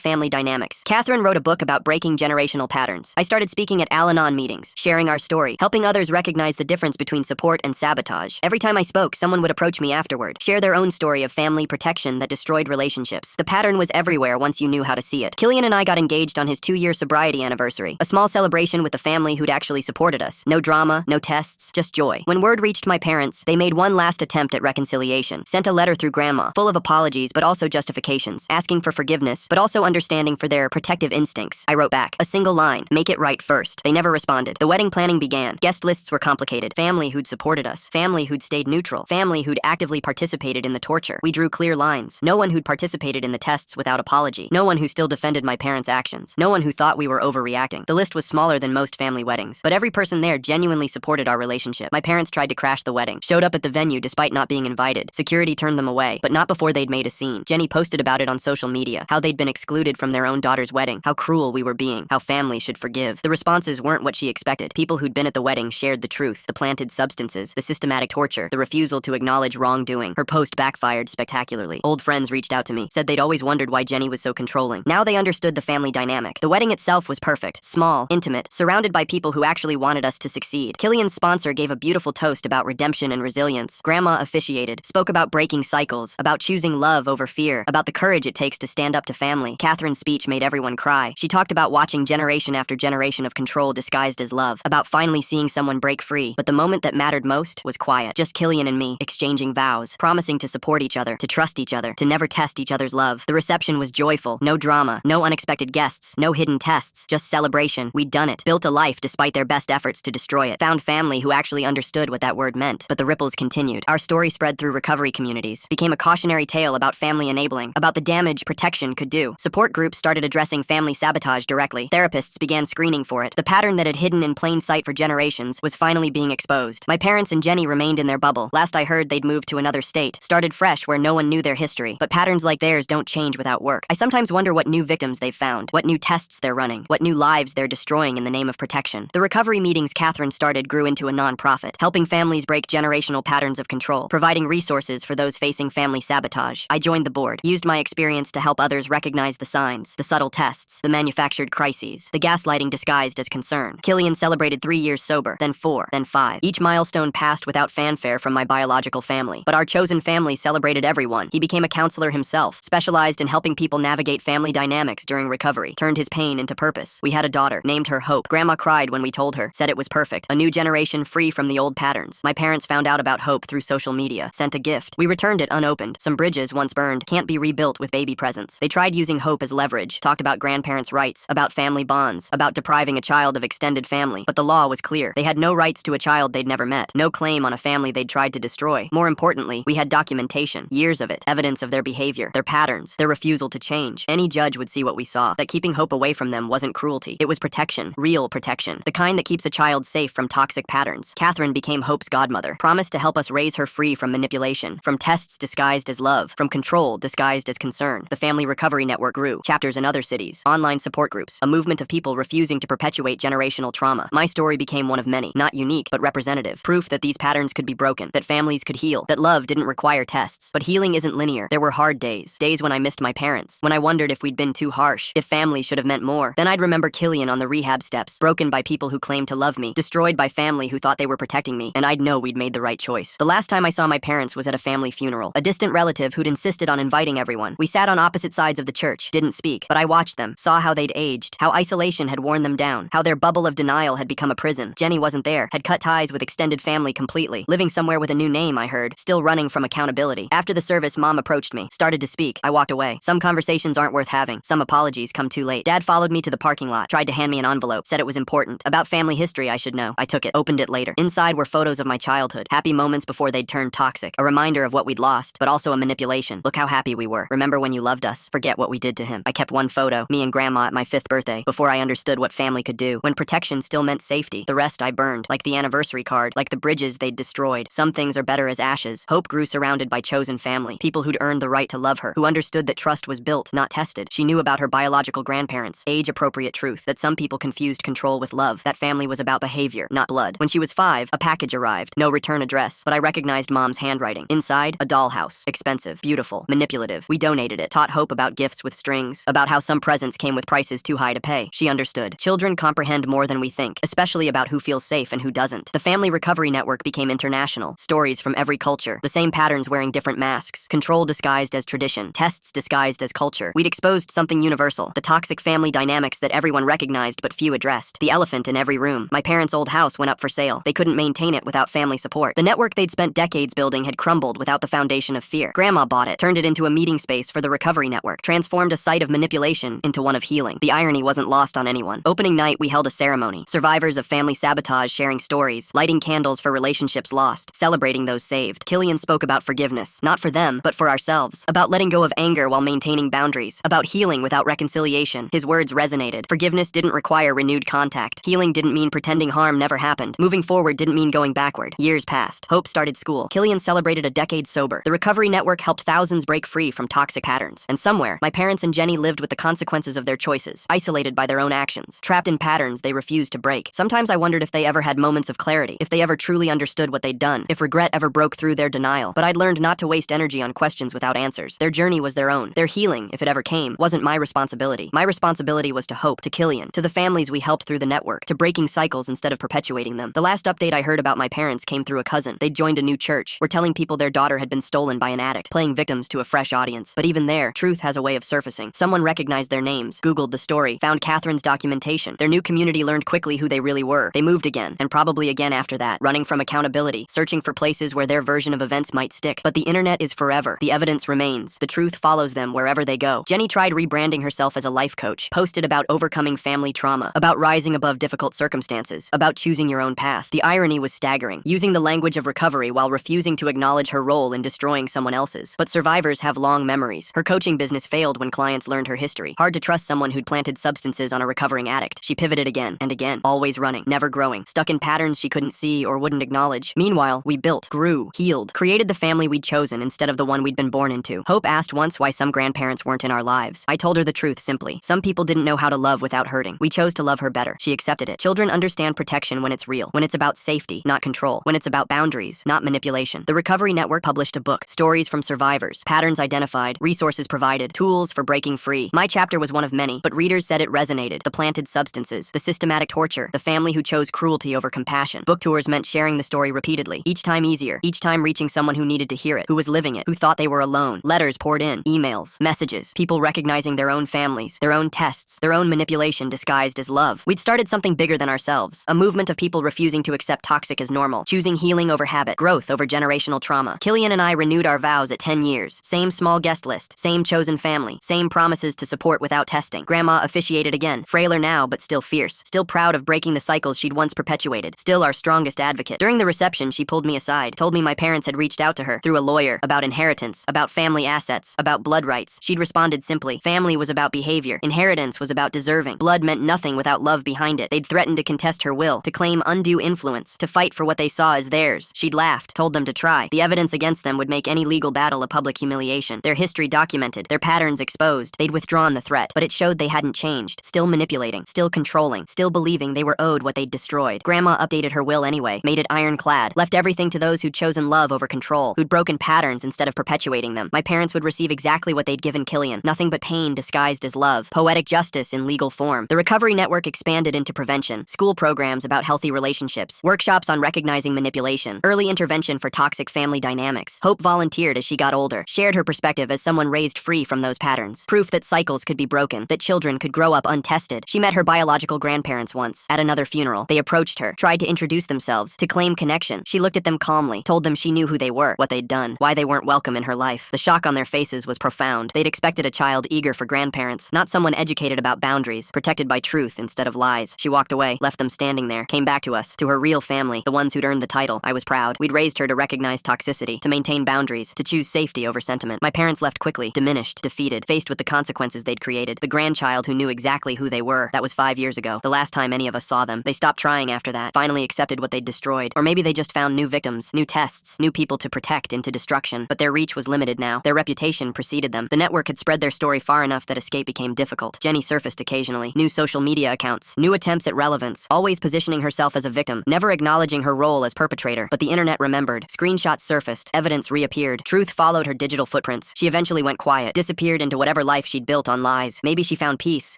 family dynamics. Catherine wrote a book about breaking generational patterns. I started speaking at Al-Anon meetings, sharing our story, helping others recognize the difference between support and sabotage. Every time I spoke, someone would approach me afterward, share their own story of family protection that destroyed relationships. The pattern was everywhere once you knew how to see it. Killian and I got engaged on his 2-year sobriety anniversary, a small celebration with the family who'd actually supported us. No drama, no tests, just joy. When word reached my parents, they made one last attempt at reconciliation, sent a letter through Grandma, full of apologies but also justifications, asking for forgiveness but also understanding for their protective instincts. I wrote back, a single line, make it right first. They never responded. The wedding planning began. Guest lists were complicated. Family who'd supported us, family who'd stayed neutral, family who'd actively participated in the torture. We drew clear lines. No one who'd participated in the tests without apology. No one who still defended my parents' actions. No one who thought we were overreacting. The list was smaller than most family weddings, but every person there genuinely supported our relationship. My parents tried to crash the wedding, showed up at the venue despite not being invited. Security turned them away, but not before they'd made a scene. Jenny posted about it on social media, how they'd been excluded from their own daughter's wedding, how cruel we were being, how family should forgive. The responses weren't what she expected. People who'd been at the wedding shared the truth, the planted substances, the systematic torture, the refusal to acknowledge wrongdoing. Her post backfired spectacularly. Old friends reached out to me, said they'd always wondered why Jenny was so controlling. Now they understood the family dynamic. The wedding itself was perfect, small, intimate, surrounded by people who actually wanted us to succeed. Killian's sponsor gave a beautiful toast about redemption and resilience. Grandma officiated, spoke about breaking cycles, about choosing love over fear, about the courage it takes to stand up to family. Catherine's speech made everyone cry. She talked about watching generation after generation of control disguised as love, about finally seeing someone break free. But the moment that mattered most was quiet. Just Killian and me, exchanging vows, promising to support each other, to trust each other, to never test each other's love. The reception was joyful. No drama, no unexpected guests, no hidden tests, just celebration. We'd done it. Built a life despite their best efforts to destroy it. Found family who actually understood what that word meant. But the ripples continued. Our story spread through recovery communities, became a cautionary tale about family enabling, about the damage protection could do. Support groups started addressing family sabotage directly. Therapists began screening for it. The pattern that had hidden in plain sight for generations was finally being exposed. My parents and Jenny remained in their bubble. Last I heard, they'd moved to another state, started fresh where no one knew their history. But patterns like theirs don't change without work. I sometimes wonder what new victims they've found, what new tests they're running, what new lives they're destroying in the name of protection. The recovery meetings Catherine started grew into a non-profit, helping families break generational patterns of control, providing resources for those facing family sabotage. I joined the board, used my experience to help others recognize the signs, the subtle tests, the manufactured crises, the gaslighting disguised as concern. Killian celebrated 3 years sober, then 4, then 5. Each milestone passed without fanfare from my biological family. But our chosen family celebrated everyone. He became a counselor himself, specialized in helping people navigate family dynamics during recovery, turned his pain into purpose. We had a daughter, named her Hope. Grandma cried when we told her, said it was perfect. A new generation free from the old patterns. My parents found out about Hope through social media, sent a gift. We returned it unopened. Some bridges once burned can't be rebuilt with baby presents. They tried using Hope as leverage, talked about grandparents' rights, about family bonds, about depriving a child of extended family. But the law was clear. They had no rights to a child they'd never met, no claim on a family they'd tried to destroy. More importantly, we had documentation, years of it, evidence of their behavior, their patterns, their refusal to change. Any judge would see what we saw, that keeping Hope away from them wasn't cruelty. It was protection, real protection, the kind that keeps a child safe from toxic patterns. Catherine became Hope's godmother, promised to help us raise her free from manipulation, from tests disguised as love, from control disguised as concern. The Family Recovery Network grew, chapters in other cities, online support groups, a movement of people refusing to perpetuate generational trauma. My story became one of many, not unique, but representative. Proof that these patterns could be broken, that families could heal, that love didn't require tests. But healing isn't linear. There were hard days, days when I missed my parents, when I wondered if we'd been too harsh, if family should have meant more. Then I'd remember Killian on the rehab steps, broken by people who claimed to love me, destroyed by family who thought they were protecting me, and I'd know we'd made the right choice. The last time I saw my parents was at a family funeral, a distant relative who'd insisted on inviting everyone. We sat on opposite sides of the church, didn't speak, but I watched them, saw how they'd aged, how isolation had worn them down, how their bubble of denial had become a prison. Jenny wasn't there, had cut ties with extended family completely, living somewhere with a new name, I heard, still running from accountability. After the service, Mom approached me, started to speak. I walked away. Some conversations aren't worth having. Some apologies come too late. Dad followed me to the parking lot, tried to hand me an envelope, said it was important. About family history I should know. I took it, opened it later. Inside were photos of my childhood, happy moments before they'd turned toxic, a reminder of what we'd lost, but also a manipulation. Look how happy we were. Remember when you loved us? Forget what we did to him. I kept one photo, me and Grandma at my 5th birthday, before I understood what family could do, when protection still meant safety. The rest I burned, like the anniversary card, like the bridges they'd destroyed. Some things are better as ashes. Hope grew surrounded by chosen family, people who'd earned the right to love her, who understood that trust was built, not tested. She knew about her biological grandparents, age-appropriate truth, that some people confused control with love, that family was about behavior, not blood. When she was 5, a package arrived, no return address, but I recognized Mom's handwriting. Inside, a dollhouse, expensive, beautiful, manipulative. We donated it, taught Hope about gifts with strings, about how some presents came with prices too high to pay. She understood. Children comprehend more than we think, especially about who feels safe and who doesn't. The Family Recovery Network became international, stories from every culture, the same patterns wearing different masks, control disguised as tradition, tests disguised as culture. We'd exposed something universal, the toxic family dynamics that everyone recognized but few addressed, the elephant in every room. My parents' old house went up for sale. They couldn't maintain it without family support. The network they'd spent decades building had crumbled without the foundation of fear. Grandma bought it, turned it into a meeting space for the recovery network, transformed a site of manipulation into one of healing. The irony wasn't lost on anyone. Opening night, we held a ceremony. Survivors of family sabotage sharing stories, lighting candles for relationships lost, celebrating those saved. Killian spoke about forgiveness, not for them, but for ourselves, about letting go of anger while maintaining boundaries, about healing without reconciliation. His words resonated. Forgiveness didn't require renewed contact. Healing didn't mean pretending harm never happened. Moving forward didn't mean going backward. Years passed. Hope started school. Killian celebrated a decade sober. The recovery network helped thousands break free from toxic patterns. And somewhere, my parents and Jenny lived with the consequences of their choices, isolated by their own actions, trapped in patterns they refused to break. Sometimes I wondered if they ever had moments of clarity, if they ever truly understood what they'd done, if regret ever broke through their denial. But I'd learned not to waste energy on questions without answers. Their journey was their own. Their healing, if it ever came, wasn't my responsibility. My responsibility was to Hope, to Killian, to the families we helped through the network, to breaking cycles instead of perpetuating them. The last update I heard about my parents came through a cousin. They'd joined a new church, were telling people their daughter had been stolen by an addict, playing victims to a fresh audience. But even there, truth has a way of surfacing. Someone recognized their names, Googled the story, found Catherine's documentation. Their new community learned quickly who they really were. They moved again, and probably again after that, running from accountability, searching for places where their version of events might stick. But the internet is forever. The evidence remains. The truth follows them wherever they go. Jenny tried rebranding herself as a life coach, posted about overcoming family trauma, about rising above difficult circumstances, about choosing your own path. The irony was staggering, using the language of recovery while refusing to acknowledge her role in destroying someone else's. But survivors have long memories. Her coaching business failed when clients learned her history. Hard to trust someone who'd planted substances on a recovering addict. She pivoted again and again, always running, never growing, stuck in patterns she couldn't see or wouldn't acknowledge. Meanwhile, Meanwhile, we built, grew, healed, created the family we'd chosen instead of the one we'd been born into. Hope asked once why some grandparents weren't in our lives. I told her the truth simply. Some people didn't know how to love without hurting. We chose to love her better. She accepted it. Children understand protection when it's real, when it's about safety, not control, when it's about boundaries, not manipulation. The Recovery Network published a book, stories from survivors, patterns identified, resources provided, tools for breaking free. My chapter was one of many, but readers said it resonated. The planted substances, the systematic torture, the family who chose cruelty over compassion. Book tours meant sharing the story repeatedly, each time easier, each time reaching someone who needed to hear it, who was living it, who thought they were alone. Letters poured in, emails, messages, people recognizing their own families, their own tests, their own manipulation disguised as love. We'd started something bigger than ourselves, a movement of people refusing to accept toxic as normal, choosing healing over habit, growth over generational trauma. Killian and I renewed our vows at 10 years. Same small guest list, same chosen family, same promises to support without testing. Grandma officiated again, frailer now but still fierce, still proud of breaking the cycles she'd once perpetuated, still our strongest advocate. During the reception, she pulled me aside, told me my parents had reached out to her through a lawyer about inheritance, about family assets, about blood rights. She'd responded simply. Family was about behavior. Inheritance was about deserving. Blood meant nothing without love behind it. They'd threatened to contest her will, to claim undue influence, to fight for what they saw as theirs. She'd laughed, told them to try. The evidence against them would make any legal battle a public humiliation. Their history documented, their patterns exposed. They'd withdrawn the threat, but it showed they hadn't changed. Still manipulating, still controlling, still believing they were owed what they'd destroyed. Grandma updated her will anyway, made it ironclad, left everything to those who'd chosen love over control, who'd broken patterns instead of perpetuating them. My parents would receive exactly what they'd given Killian, nothing but pain disguised as love, poetic justice in legal form. The Recovery Network expanded into prevention, school programs about healthy relationships, workshops on recognizing manipulation, early intervention for toxic family dynamics. Hope volunteered as she got older, shared her perspective as someone raised free from those patterns. Proof that cycles could be broken, that children could grow up untested. She met her biological grandparents once, at another funeral. They approached her, tried to introduce themselves, to claim connection. She looked at them calmly, told them she knew who they were, what they'd done, why they weren't welcome in her life. The shock on their faces was profound. They'd expected a child eager for grandparents, not someone educated about boundaries, protected by truth instead of lies. She walked away, left them standing there, came back to us, to her real family, the ones who'd earned the title. I was proud. We'd raised her to recognize toxicity, to maintain boundaries, to choose safety over sentiment. My parents left quickly, diminished, defeated, faced with the consequences they'd created. The grandchild who knew exactly who they were. That was 5 years ago, the last time any of us saw them. They stopped trying after that, finally accepted what they'd destroyed. Or maybe they just found new victims, new tests, new people to protect into destruction. But their reach was limited now. Their reputation preceded them. The network had spread their story far enough that escape became difficult. Jenny surfaced occasionally. New social media accounts, new attempts at relevance, always positioning herself as a victim, never acknowledging her role as perpetrator. But the internet remembered. Screenshots surfaced. Evidence reappeared. Truth followed her digital footprints. She eventually went quiet, disappeared into whatever life she'd built on lies. Maybe she found peace.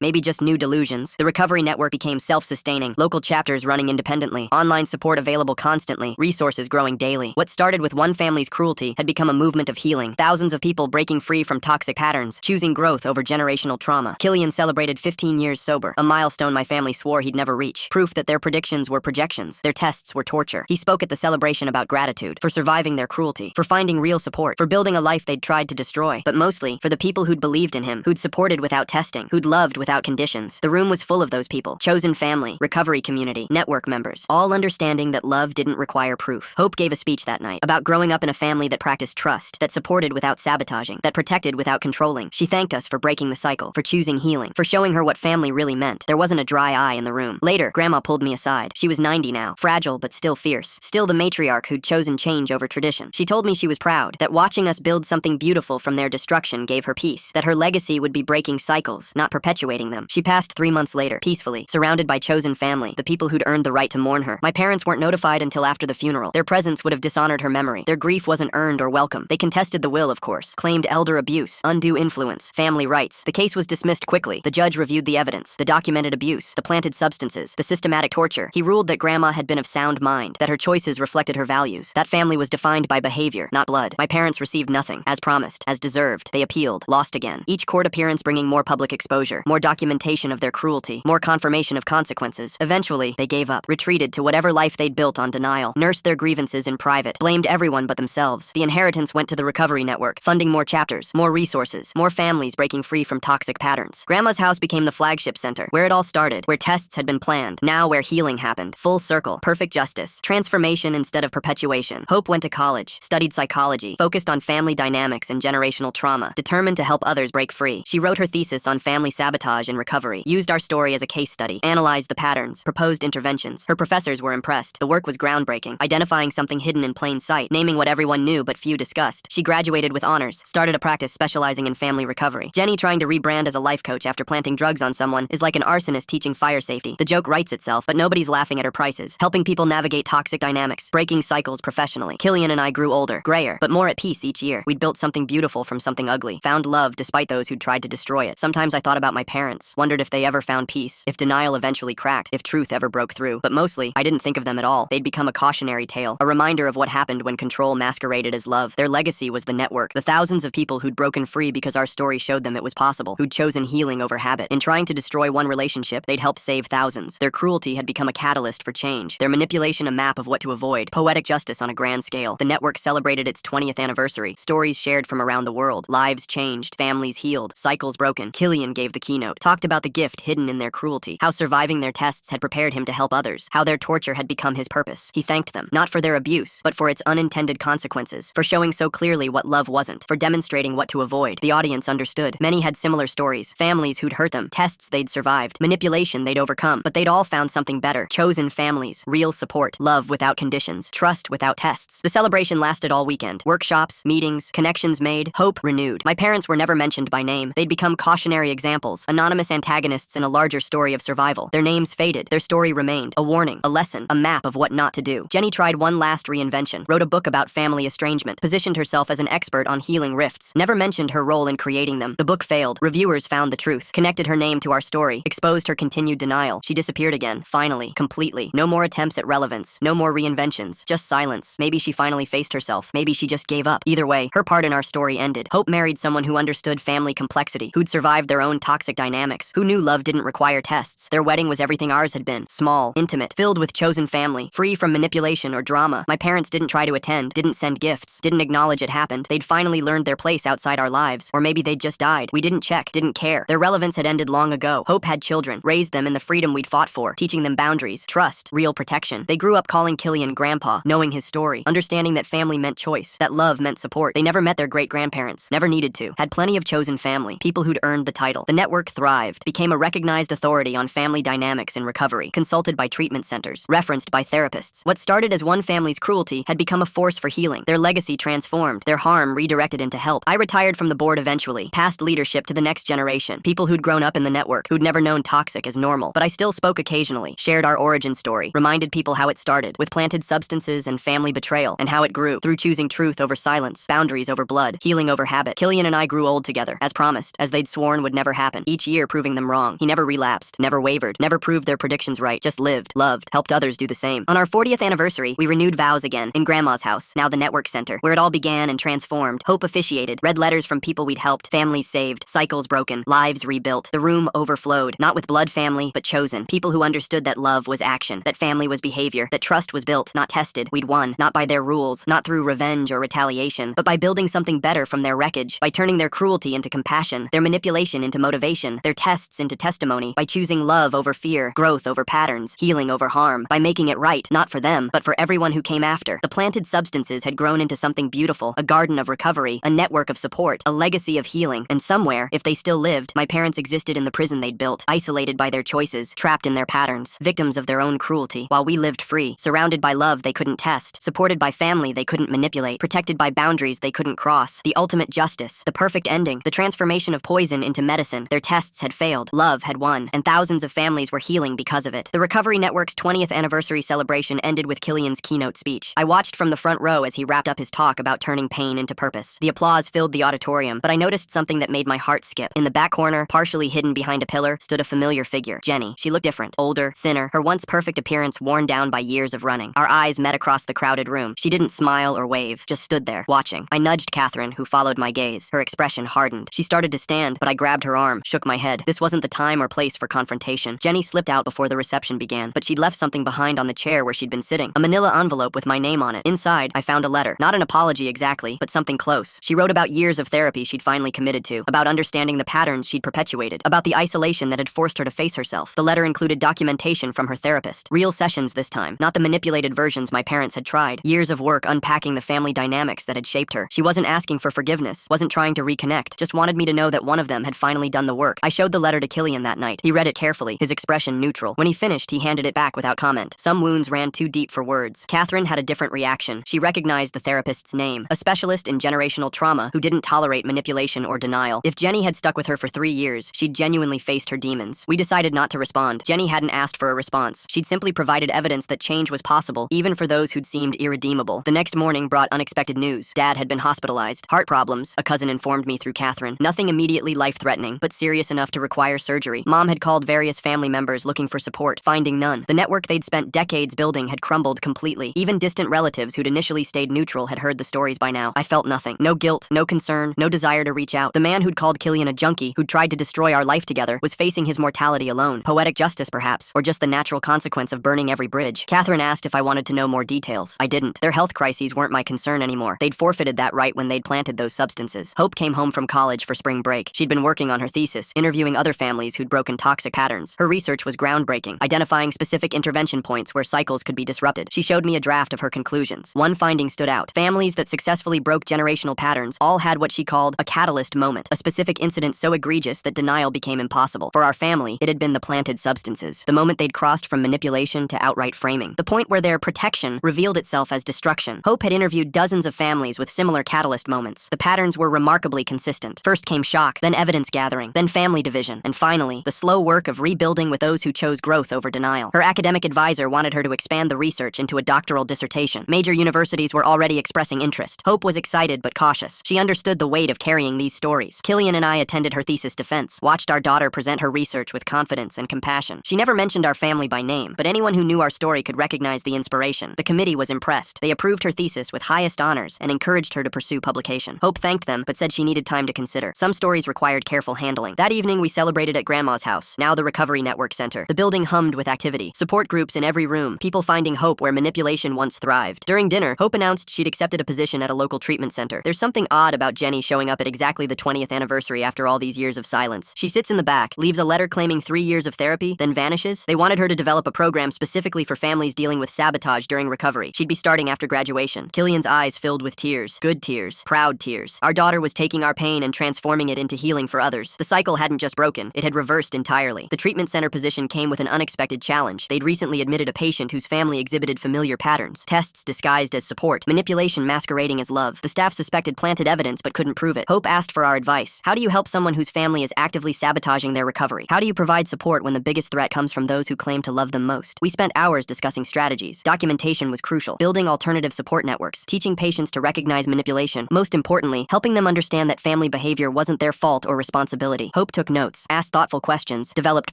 Maybe just new delusions. The Recovery Network became self-sustaining. Local chapters running independently. Online support available constantly. Resources growing daily. What started with one family's cruelty had become a movement of healing. Thousands of people breaking free from toxic patterns, choosing growth over generational trauma. Killian celebrated 15 years sober, a milestone my family swore he'd never reach. Proof that their predictions were projections. Their tests were torture. He spoke at the celebration about gratitude, for surviving their cruelty, for finding real support, for building a life they'd tried to destroy, but mostly for the people who'd believed in him, who'd supported without testing, who'd loved without conditions. The room was full of those people. Chosen family, recovery community, network members, all understanding that love didn't require proof. Hope gave a speech that night about growing up in a family that practiced trust, that supported without sabotaging, that protected without controlling. She thanked us for breaking the cycle, for choosing healing, for showing her what family really meant. There wasn't a dry eye in the room. Later, Grandma pulled me aside. She was 90 now, fragile but still fierce, still the matriarch who'd chosen change over tradition. She told me she was proud, that watching us build something beautiful from their destruction gave her peace, that her legacy would be breaking cycles, not perpetuating them. She passed 3 months later, peacefully, surrounded by chosen family, the people who'd earned the right to mourn her. My parents weren't notified until after the funeral. Their presence would have dishonored her memory. Their grief wasn't earned or welcome. They contested the will, of course, claimed elder abuse, undue influence, family rights. The case was dismissed quickly. The judge reviewed the evidence, the documented abuse, the planted substances, the systematic torture. He ruled that Grandma had been of sound mind, that her choices reflected her values. That family was defined by behavior, not blood. My parents received nothing, as promised, as deserved. They appealed, lost again. Each court appearance bringing more public exposure, more documentation of their cruelty, more confirmation of consequences. Eventually, they gave up, retreated to whatever life they'd built on denial, nursed their grievances in private, blamed everyone but themselves. The inheritance went to the Recovery Network, funding more chapters, more resources, more families breaking free from toxic patterns. Grandma's house became the flagship center, where it all started, where tests had been planned, now where healing happened. Full circle, perfect justice, transformation instead of perpetuation. Hope went to college, studied psychology, focused on family dynamics and generational trauma, determined to help others break free. She wrote her thesis on family sabotage and recovery, used our story as a case study, analyzed the patterns, proposed interventions. Her professors were impressed. The work was groundbreaking. I identifying something hidden in plain sight, naming what everyone knew but few discussed. She graduated with honors, started a practice specializing in family recovery. Jenny trying to rebrand as a life coach after planting drugs on someone is like an arsonist teaching fire safety. The joke writes itself, but nobody's laughing at her prices. Helping people navigate toxic dynamics, breaking cycles professionally. Killian and I grew older, grayer, but more at peace each year. We'd built something beautiful from something ugly, found love despite those who'd tried to destroy it. Sometimes I thought about my parents, wondered if they ever found peace, if denial eventually cracked, if truth ever broke through. But mostly, I didn't think of them at all. They'd become a cautionary tale, a reminder of what happened when control masqueraded as love. Their legacy was the network, the thousands of people who'd broken free because our story showed them it was possible, who'd chosen healing over habit. In trying to destroy one relationship, they'd helped save thousands. Their cruelty had become a catalyst for change, their manipulation a map of what to avoid, poetic justice on a grand scale. The network celebrated its 20th anniversary, stories shared from around the world, lives changed, families healed, cycles broken. Killian gave the keynote, talked about the gift hidden in their cruelty, how surviving their tests had prepared him to help others, how their torture had become his purpose. He thanked them, not for their abuse, but for its unintended consequences, for showing so clearly what love wasn't, for demonstrating what to avoid. The audience understood. Many had similar stories, families who'd hurt them, tests they'd survived, manipulation they'd overcome, but they'd all found something better. Chosen families, real support, love without conditions, trust without tests. The celebration lasted all weekend. Workshops, meetings, connections made, hope renewed. My parents were never mentioned by name. They'd become cautionary examples, anonymous antagonists in a larger story of survival. Their names faded. Their story remained. A warning, a lesson, a map of what not to do. Jenny tried one last reinvention, wrote a book about family estrangement, positioned herself as an expert on healing rifts, never mentioned her role in creating them. The book failed. Reviewers found the truth, connected her name to our story, exposed her continued denial. She disappeared again, finally, completely. No more attempts at relevance, no more reinventions, just silence. Maybe she finally faced herself. Maybe she just gave up. Either way, her part in our story ended. Hope married someone who understood family complexity, who'd survived their own toxic dynamics, who knew love didn't require tests. Their wedding was everything ours had been, small, intimate, filled with chosen family, free from manipulation or drama. My parents didn't try to attend, didn't send gifts, didn't acknowledge it happened. They'd finally learned their place outside our lives, or maybe they'd just died. We didn't check, didn't care. Their relevance had ended long ago. Hope had children, raised them in the freedom we'd fought for, teaching them boundaries, trust, real protection. They grew up calling Killian Grandpa, knowing his story, understanding that family meant choice, that love meant support. They never met their great-grandparents, never needed to, had plenty of chosen family, people who'd earned the title. The network thrived, became a recognized authority on family dynamics in recovery, consulted by treatment centers, referenced by therapists. What started as one family's cruelty had become a force for healing. Their legacy transformed, their harm redirected into help. I retired from the board eventually, passed leadership to the next generation, people who'd grown up in the network, who'd never known toxic as normal. But I still spoke occasionally, shared our origin story, reminded people how it started, with planted substances and family betrayal, and how it grew, through choosing truth over silence, boundaries over blood, healing over habit. Killian and I grew old together, as promised, as they'd sworn would never happen, each year proving them wrong. He never relapsed, never wavered, never proved their predictions right, just lived, loved, helped others do the same. On our 40th anniversary, we renewed vows again, in Grandma's house, now the network center, where it all began and transformed. Hope officiated, read letters from people we'd helped, families saved, cycles broken, lives rebuilt. The room overflowed, not with blood family, but chosen. People who understood that love was action, that family was behavior, that trust was built, not tested. We'd won, not by their rules, not through revenge or retaliation, but by building something better from their wreckage, by turning their cruelty into compassion, their manipulation into motivation, their tests into testimony, by choosing love over fear, growth over patterns, healing over harm, by making it right, not for them, but for everyone who came after. The planted substances had grown into something beautiful, a garden of recovery, a network of support, a legacy of healing, and somewhere, if they still lived, my parents existed in the prison they'd built, isolated by their choices, trapped in their patterns, victims of their own cruelty, while we lived free, surrounded by love they couldn't test, supported by family they couldn't manipulate, protected by boundaries they couldn't cross. The ultimate justice, the perfect ending, the transformation of poison into medicine. Their tests had failed, love had won, and thousands of families were healing because of it. The Recovery Network's 20th anniversary celebration ended with Killian's keynote speech. I watched from the front row as he wrapped up his talk about turning pain into purpose. The applause filled the auditorium, but I noticed something that made my heart skip. In the back corner, partially hidden behind a pillar, stood a familiar figure, Jenny. She looked different, older, thinner, her once perfect appearance worn down by years of running. Our eyes met across the crowded room. She didn't smile or wave, just stood there, watching. I nudged Catherine, who followed my gaze. Her expression hardened. She started to stand, but I grabbed her arm, shook my head. This wasn't the time or place for confrontation. Jenny slipped out before the reception began, but she'd left something behind on the chair where she'd been sitting. A manila envelope with my name on it. Inside, I found a letter. Not an apology exactly, but something close. She wrote about years of therapy she'd finally committed to, about understanding the patterns she'd perpetuated, about the isolation that had forced her to face herself. The letter included documentation from her therapist. Real sessions this time, not the manipulated versions my parents had tried. Years of work unpacking the family dynamics that had shaped her. She wasn't asking for forgiveness, wasn't trying to reconnect, just wanted me to know that one of them had finally done the work. I showed the letter to Killian that night. He read it carefully, his expression neutral. When he finished, he handed it back without comment. Some wounds ran too deep for words. Catherine had a different reaction. She recognized the therapist's name, a specialist in generational trauma who didn't tolerate manipulation or denial. If Jenny had stuck with her for 3 years, she'd genuinely faced her demons. We decided not to respond. Jenny hadn't asked for a response. She'd simply provided evidence that change was possible, even for those who'd seemed irredeemable. The next morning brought unexpected news. Dad had been hospitalized. Heart problems, a cousin informed me through Catherine. Nothing immediately life-threatening, but serious enough to require surgery. Mom had called various family members looking for support, finding none. The network they'd spent decades building had crumbled completely. Even distant relatives who'd initially stayed neutral had heard the stories by now. I felt nothing. No guilt, no concern, no desire to reach out. The man who'd called Killian a junkie, who'd tried to destroy our life together, was facing his mortality alone. Poetic justice, perhaps, or just the natural consequence of burning every bridge. Catherine asked if I wanted to know more details. I didn't. Their health crises weren't my concern anymore. They'd forfeited that right when they'd planted those substances. Hope came home from college for spring break. She'd been working on her thesis, interviewing other families who'd broken toxic patterns. Her research was groundbreaking, identifying specific intervention points where cycles could be disrupted. She showed me a draft of her conclusions. One finding stood out. Families that successfully broke generational patterns all had what she called a catalyst moment, a specific incident so egregious that denial became impossible. For our family, it had been the planted substances, the moment they'd crossed from manipulation to outright framing, the point where their protection revealed itself as destruction. Hope had interviewed dozens of families with similar catalyst moments. The patterns were remarkably consistent. First came shock, then evidence gathering, then family division, and finally, the slow work of rebuilding with those who chose growth over denial. Her academic advisor wanted her to expand the research into a doctoral dissertation. Major universities were already expressing interest. Hope was excited but cautious. She understood the weight of carrying these stories. Killian and I attended her thesis defense, watched our daughter present her research with confidence and compassion. She never mentioned our family by name, but anyone who knew our story could recognize the inspiration. The committee was impressed. They approved her thesis with highest honors and encouraged her to pursue publication. Hope thanked them, but said she needed time to consider. Some stories required careful handling. That evening, we celebrated at Grandma's house, now the Recovery Network Center. The building hummed with activity. Support groups in every room, people finding hope where manipulation once thrived. During dinner, Hope announced she'd accepted a position at a local treatment center. There's something odd about Jenny showing up at exactly the 20th anniversary after all these years of silence. She sits in the back, leaves a letter claiming 3 years of therapy, then vanishes. They wanted her to develop a program specifically for families dealing with sabotage during recovery. She'd be starting after graduation. Killian's eyes filled with tears. Good tears. Proud tears. Our daughter was taking our pain and transforming it into healing for others. The cycle hadn't just broken, it had reversed entirely. The treatment center position came with an unexpected challenge. They'd recently admitted a patient whose family exhibited familiar patterns. Tests disguised as support. Manipulation masquerading as love. The staff suspected planted evidence but couldn't prove it. Hope asked for our advice. How do you help someone whose family is actively sabotaging their recovery? How do you provide support when the biggest threat comes from those who claim to love them most? We spent hours discussing strategies. Documentation was crucial. Building alternative support networks. Teaching patients to recognize manipulation. Most importantly, helping them understand that family behavior wasn't their fault or responsibility. Hope took notes, asked thoughtful questions, developed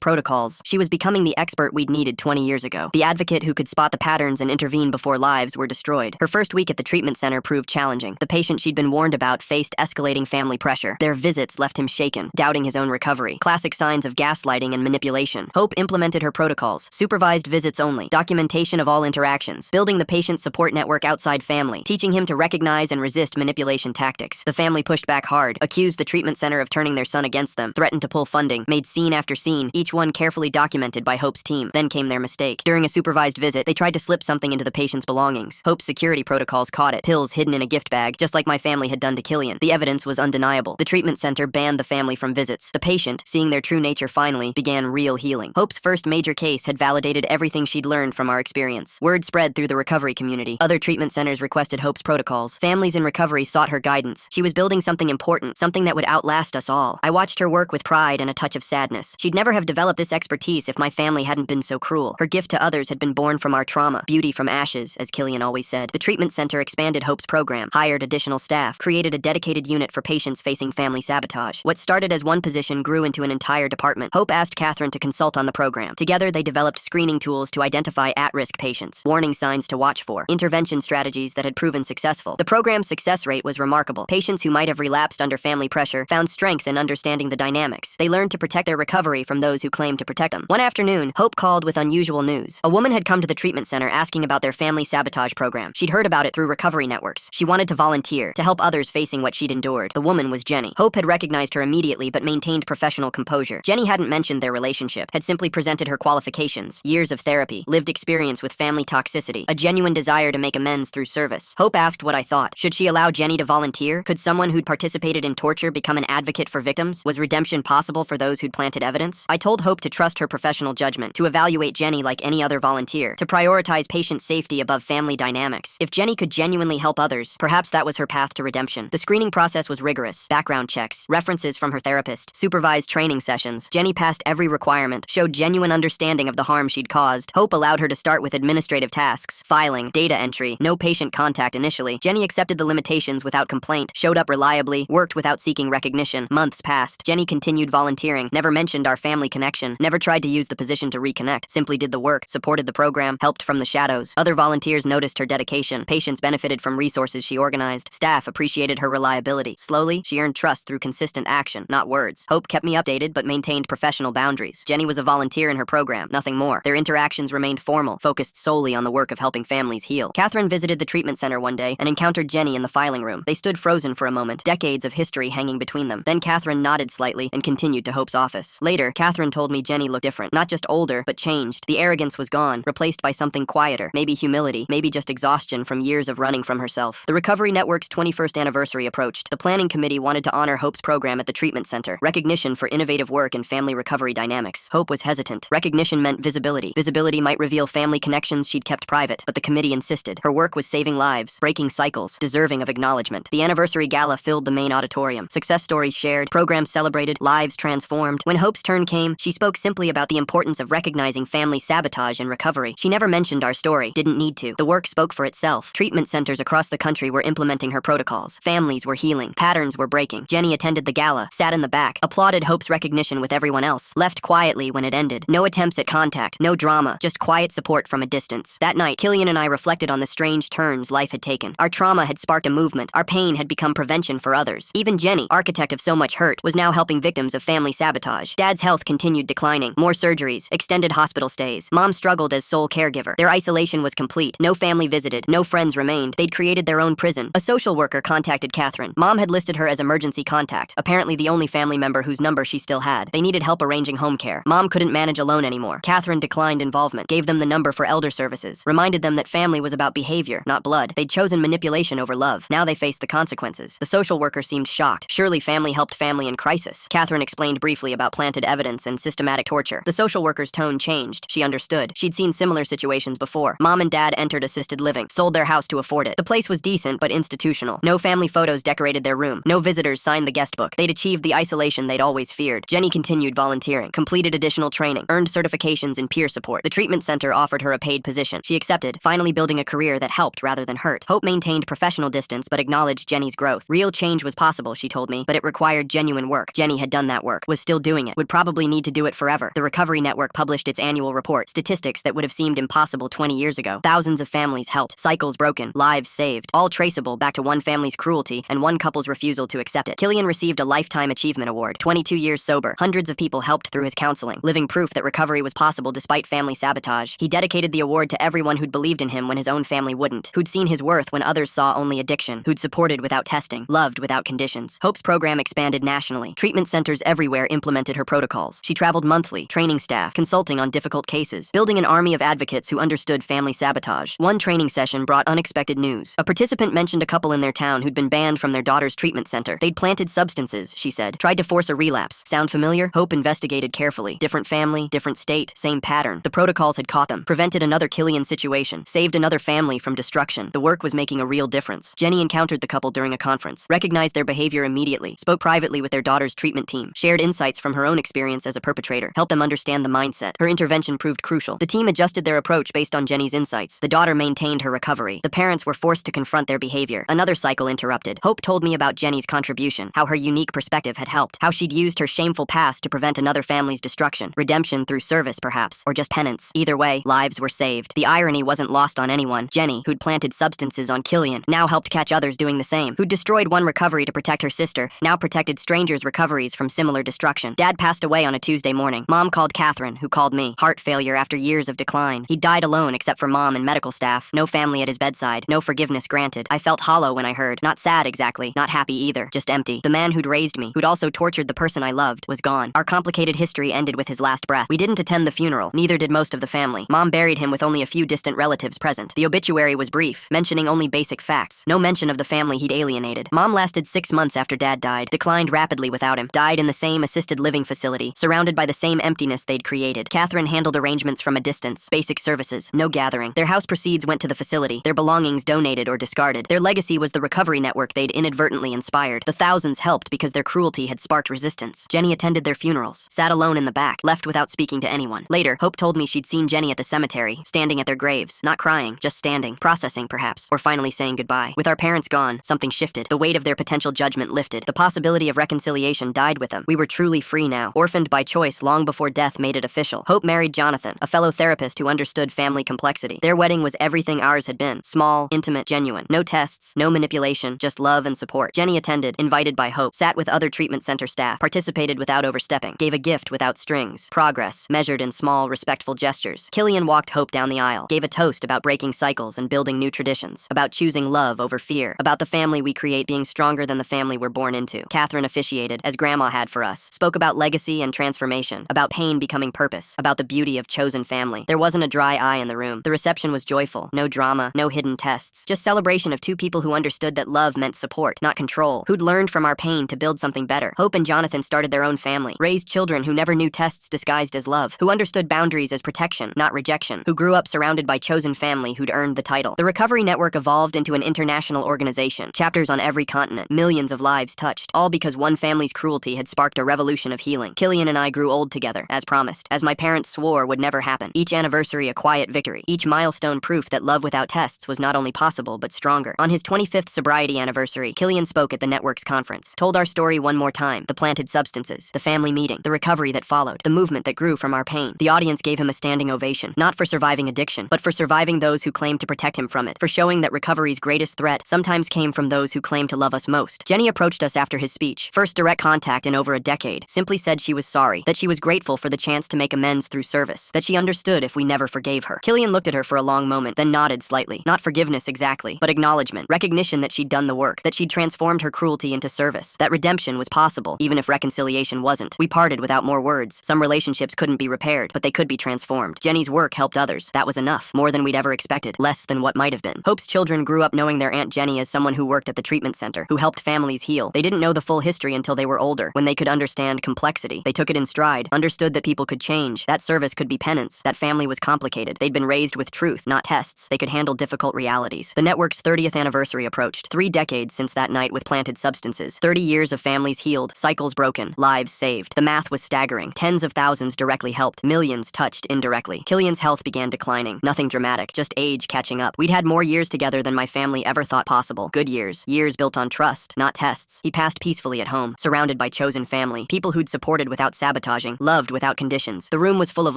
protocols. She was becoming the expert we'd needed 20 years ago. The advocate who could spot the patterns and intervene before lives were destroyed. Her first week at the treatment center proved challenging. The patient she'd been warned about faced escalating family pressure. Their visits left him shaken, doubting his own recovery. Classic signs of gaslighting and manipulation. Hope implemented her protocols. Supervised visits only. Documentation of all interactions. Building the patient support network outside family. Teaching him to recognize and resist manipulation tactics. The family pushed back hard, accused the treatment center of turning their son against them, threatened to pull funding, made scene after scene, each one carefully documented by Hope's team. Then came their mistake. During a supervised visit, they tried to slip something into the patient's belongings. Hope's security protocols caught it. Pills hidden in a gift bag, just like my family had done to Killian. The evidence was undeniable. The treatment center banned the family from visits. The patient, seeing their true nature finally, began real healing. Hope's first major case had validated everything she'd learned from our experience. Word spread through the recovery community. Other treatment centers requested Hope's protocols. Families in recovery sought her guidance. She was building something important, something that would outlast us all. I watched her work with pride and a touch of sadness. She'd never have developed this expertise if my family hadn't been so cruel. Her gift to others had been born from our trauma. Beauty from ashes, as Killian always said. The treatment center expanded Hope's program, hired additional staff, created a dedicated unit for patients facing family sabotage. What started as one position grew into an entire department. Hope asked Catherine to consult on the program. Together, they developed screening tools to identify at-risk patients, warning signs to watch for, intervention strategies that had proven successful. The program's success rate was remarkable. Patients who might have relapsed under family pressure found strength in understanding the dynamics. They learned to protect their recovery from those who claimed to protect them. One afternoon, Hope called with unusual news. A woman had come to the treatment center asking about their family sabotage program. She'd heard about it through recovery networks. She wanted to volunteer, to help others facing what she'd endured. The woman was Jenny. Hope had recognized her immediately but maintained professional composure. Jenny hadn't mentioned their relationship, had simply presented her qualifications, years of therapy, lived experience with family toxicity, a genuine desire to make amends through service. Hope asked what I thought. Should she allow Jenny to volunteer? Could someone who'd participated in torture become an advocate for victims? Was redemption possible for those who'd planted evidence? I told Hope to trust her professional judgment, to evaluate Jenny like any other volunteer, to prioritize patient safety above family dynamics. If Jenny could genuinely help others, perhaps that was her path to redemption. The screening process was rigorous. Background checks, references from her therapist, supervised training sessions. Jenny passed every requirement, showed genuine understanding of the harm she'd caused. Hope allowed her to start with administrative tasks, filing, data entry, no patient contact initially. Jenny accepted the limitations without complaint, showed up reliably, worked without seeking recognition. Months passed. Jenny continued volunteering, never mentioned our family connection, never tried to use the position to reconnect, simply did the work, supported the program, helped from the shadows. Other volunteers noticed her dedication. Patients benefited from resources she organized. Staff appreciated her reliability. Slowly, she earned trust through consistent action, not words. Hope kept me updated but maintained professional boundaries. Jenny was a volunteer in her program, nothing more. Their interactions remained formal, focused solely on the work of helping families heal. Catherine visited the treatment center one day and encountered Jenny in the filing room. They stood frozen for a moment, decades of history hanging between them. Then Catherine nodded slightly and continued to Hope's office. Later, Catherine told me Jenny looked different. Not just older, but changed. The arrogance was gone, replaced by something quieter. Maybe humility, maybe just exhaustion from years of running from herself. The Recovery Network's 21st anniversary approached. The planning committee wanted to honor Hope's program at the treatment center. Recognition for innovative work in family recovery dynamics. Hope was hesitant. Recognition meant visibility. Visibility might reveal family connections she'd kept private, but the committee insisted. Her work was saving lives, breaking cycles, deserving of acknowledgement. The anniversary gala filled the main auditorium. Success stories shared, programs celebrated, lives transformed. When Hope's turn came, she spoke simply about the importance of recognizing family sabotage in recovery. She never mentioned our story, didn't need to. The work spoke for itself. Treatment centers across the country were implementing her protocols. Families were healing. Patterns were breaking. Jenny attended the gala, sat in the back, applauded Hope's recognition with everyone else, left quietly when it ended. No attempts at contact, no drama, just quiet support from a distance. That night, Killian and I reflected on the strange turns life had taken. Our trauma had sparked a movement. Our pain had become prevention for others. Even Jenny, architect of so much hurt, was now helping victims of family sabotage. Dad's health continued declining. More surgeries, extended hospital stays. Mom struggled as sole caregiver. Their isolation was complete. No family visited. No friends remained. They'd created their own prison. A social worker contacted Catherine. Mom had listed her as emergency contact, apparently the only family member whose number she still had. They needed help arranging home care. Mom couldn't manage alone anymore. Catherine declined involvement, gave them the number for elder services, reminded them that family was about behavior, not blood. They'd chosen manipulation over love. Now they faced the consequences. The social worker seemed shocked. Surely family helped family in crisis. Catherine explained briefly about planted evidence and systematic torture. The social worker's tone changed. She understood. She'd seen similar situations before. Mom and Dad entered assisted living, sold their house to afford it. The place was decent but institutional. No family photos decorated their room. No visitors signed the guest book. They'd achieved the isolation they'd always feared. Jenny continued volunteering, completed additional training, earned certifications in peer support. The treatment center offered her a paid position. She accepted, finally building a career that helped rather than hurt. Hope maintained professional distance but acknowledged Jenny's growth. Real change was possible, she told me, but it required genuine work. Jenny had done that work, was still doing it, would probably need to do it forever. The Recovery Network published its annual report, statistics that would have seemed impossible 20 years ago. Thousands of families helped, cycles broken, lives saved, all traceable back to one family's cruelty and one couple's refusal to accept it. Killian received a Lifetime Achievement Award, 22 years sober. Hundreds of people helped through his counseling, living proof that recovery was possible despite family sabotage. He dedicated the award to everyone who'd believed in him when his own family wouldn't, who'd seen his worth when others saw only addiction, who'd supported without testing, loved without conditions. Hope's program expanded nationally. Treatment centers everywhere implemented her protocols. She traveled monthly, training staff, consulting on difficult cases, building an army of advocates who understood family sabotage. One training session brought unexpected news. A participant mentioned a couple in their town who'd been banned from their daughter's treatment center. They'd planted substances, she said, tried to force a relapse. Sound familiar? Hope investigated carefully. Different family, different state, same pattern. The protocols had caught them, prevented another Killian situation, saved another family from destruction. The work was making a real difference. Jenny encountered the couple during a conference, recognized their behavior immediately, spoke privately with their daughter's treatment team, shared insights from her own experience as a perpetrator, helped them understand the mindset. Her intervention proved crucial. The team adjusted their approach based on Jenny's insights. The daughter maintained her recovery. The parents were forced to confront their behavior. Another cycle interrupted. Hope told me about Jenny's contribution, how her unique perspective had helped, how she'd used her shameful past to prevent another family's destruction. Redemption through service, perhaps, or just penance. Either way, lives were saved. The irony wasn't lost on anyone. Jenny, who'd planted substances on Killian, now helped catch others doing the same. Who'd destroyed one recovery to protect her sister, now protected strangers' recoveries from similar destruction. Dad passed away on a Tuesday morning. Mom called Catherine, who called me. Heart failure after years of decline. He died alone except for Mom and medical staff. No family at his bedside. No forgiveness granted. I felt hollow when I heard. Not sad exactly. Not happy either. Just empty. The man who'd raised me, who'd also tortured the person I loved, was gone. Our complicated history ended with his last breath. We didn't attend the funeral. Neither did most of the family. Mom buried him with only a few distant relatives present. The obituary was brief, mentioning only basic facts. No mention of the family he'd alienated. Mom lasted 6 months after Dad died, declined rapidly without him, died in the same assisted living facility, surrounded by the same emptiness they'd created. Catherine handled arrangements from a distance, basic services, no gathering. Their house proceeds went to the facility, their belongings donated or discarded. Their legacy was the recovery network they'd inadvertently inspired. The thousands helped because their cruelty had sparked resistance. Jenny attended their funerals, sat alone in the back, left without speaking to anyone. Later, Hope told me she'd seen Jenny at the cemetery, standing at their graves, not crying, just standing, processing perhaps, or finally saying goodbye. With our parents gone, something shifted. The weight of their potential judgment lifted. The possibility of reconciliation died with them. We were truly free now, orphaned by choice long before death made it official. Hope married Jonathan, a fellow therapist who understood family complexity. Their wedding was everything ours had been. Small, intimate, genuine. No tests, no manipulation, just love and support. Jenny attended, invited by Hope, sat with other treatment center staff, participated without overstepping, gave a gift without strings. Progress, measured in small, respectful gestures. Killian walked Hope down the aisle, gave a toast about breaking cycles and building new traditions, about choosing love over fear, about the family we create being stronger than the family we're born into. Catherine officiated, as Grandma had for us, spoke about legacy and transformation, about pain becoming purpose, about the beauty of chosen family. There wasn't a dry eye in the room. The reception was joyful, no drama, no hidden tests, just celebration of two people who understood that love meant support, not control, who'd learned from our pain to build something better. Hope and Jonathan started their own family, raised children who never knew tests disguised as love, who understood boundaries as protection, not rejection, who grew up surrounded by chosen family who'd earned the title. The Recovery Network evolved into an international organization, chapters on every continent, millions of lives touched, all because one family's cruelty had sparked a revolution of healing. Killian and I grew old together, as promised, as my parents swore would never happen. Each anniversary a quiet victory, each milestone proof that love without tests was not only possible but stronger. On his 25th sobriety anniversary, Killian spoke at the network's conference, told our story one more time, the planted substances, the family meeting, the recovery that followed, the movement that grew from our pain. The audience gave him a standing ovation, not for surviving addiction, but for surviving those who claimed to protect him from it, for showing that recovery's greatest threat sometimes came from those who claimed to love us most. Jenny approached us after his speech, first direct contact in over a decade, simply said she was sorry, that she was grateful for the chance to make amends through service, that she understood if we never forgave her. Killian looked at her for a long moment, then nodded slightly. Not forgiveness exactly, but acknowledgement, recognition that she'd done the work, that she'd transformed her cruelty into service, that redemption was possible, even if reconciliation wasn't. We parted without more words. Some relationships couldn't be repaired, but they could be transformed. Jenny's work helped others. That was enough, more than we'd ever expected, less than what might have been. Hope's children grew up knowing their Aunt Jenny as someone who worked at the treatment center, who helped families heal. They didn't know the full history until they were older, when they could understand complexity. They took it in stride, understood that people could change, that service could be penance, that family was complicated. They'd been raised with truth, not tests. They could handle difficult realities. The network's 30th anniversary approached, 3 decades since that night with planted substances, 30 years of families healed, cycles broken, lives saved. The math was staggering. Tens of thousands directly helped, millions touched indirectly. Killian's health began declining. Nothing dramatic, just age catching up. We'd had more years together than my family ever thought possible. Good years. Years built on trust, not tests. He passed peacefully at home, surrounded by chosen family, people who'd supported without sabotaging, loved without conditions. The room was full of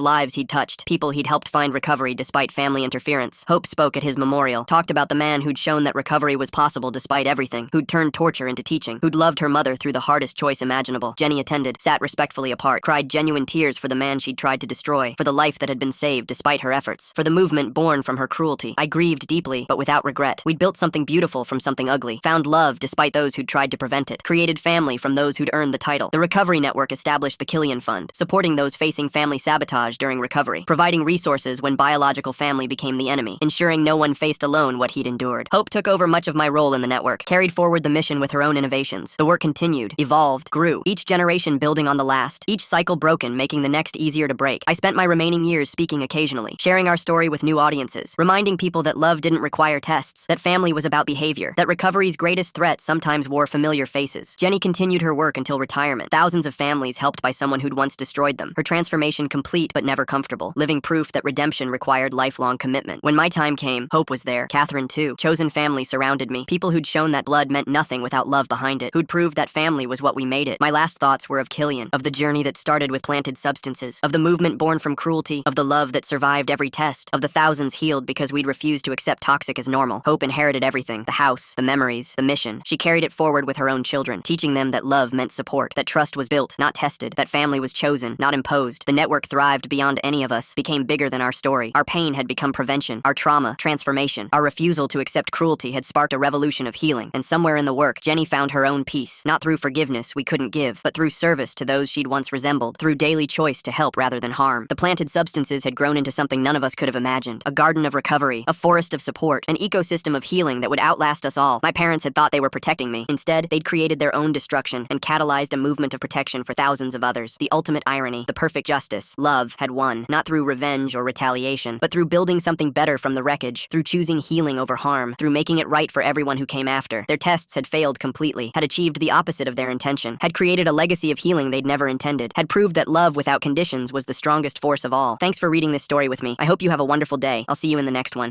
lives he'd touched, people he'd helped find recovery despite family interference. Hope spoke at his memorial, talked about the man who'd shown that recovery was possible despite everything, who'd turned torture into teaching, who'd loved her mother through the hardest choice imaginable. Jenny attended, sat respectfully apart, cried genuine tears for the man she'd tried to destroy, for the life that had been saved despite her efforts, for the movement born from her cruelty. I grieved deeply, but without regret. We'd built something beautiful from something ugly, found love despite those who'd tried to prevent it, created family from those who'd earned the title. The Recovery Network established the Killian Fund, supporting those facing family sabotage during recovery, providing resources when biological family became the enemy, ensuring no one faced alone what he'd endured. Hope took over much of my role in the network, carried forward the mission with her own innovations. The work continued, evolved, grew, each generation building on the last, each cycle broken, making the next easier to break. I spent my remaining years speaking occasionally, sharing our story with new audiences, reminding people that love didn't require tests, that family was about behavior, that recovery's greatest threat sometimes wore familiar faces. Jenny continued her work until retirement, thousands of families helped by someone who'd once destroyed them, her transformation complete but never comfortable, living proof that redemption required lifelong commitment. When my time came, Hope was there, Catherine too. Chosen family surrounded me, people who'd shown that blood meant nothing without love behind it, who'd proved that family was what we made it. My last thoughts were of Killian, of the journey that started with planted substances, of the movement born from cruelty, of the love that survived every test, of the thousands healed because we'd refused to accept toxic as normal. Hope inherited everything, the house, the memories, the mission. She carried it forward with her own children, teaching them that love meant support, that trust was built, not tested, that family was chosen, not imposed. The network thrived beyond any of us, became bigger than our story. Our pain had become prevention, our trauma, transformation. Our refusal to accept cruelty had sparked a revolution of healing. And somewhere in the work, Jenny found her own peace, not through forgiveness we couldn't give, but through service to those she'd once resembled, through daily choice to help rather than harm. The planted substances had grown into something none of us could have imagined, a garden of recovery, a forest of support, an ecosystem of healing that would outlast us all. My parents had thought they were protecting me. Instead, they'd created their own destruction and catalyzed a movement of protection for thousands of others. The ultimate irony, the perfect justice, love had won, not through revenge or retaliation, destruction, but through building something better from the wreckage, through choosing healing over harm, through making it right for everyone who came after. Their tests had failed completely, had achieved the opposite of their intention, had created a legacy of healing they'd never intended, had proved that love without conditions was the strongest force of all. Thanks for reading this story with me. I hope you have a wonderful day. I'll see you in the next one.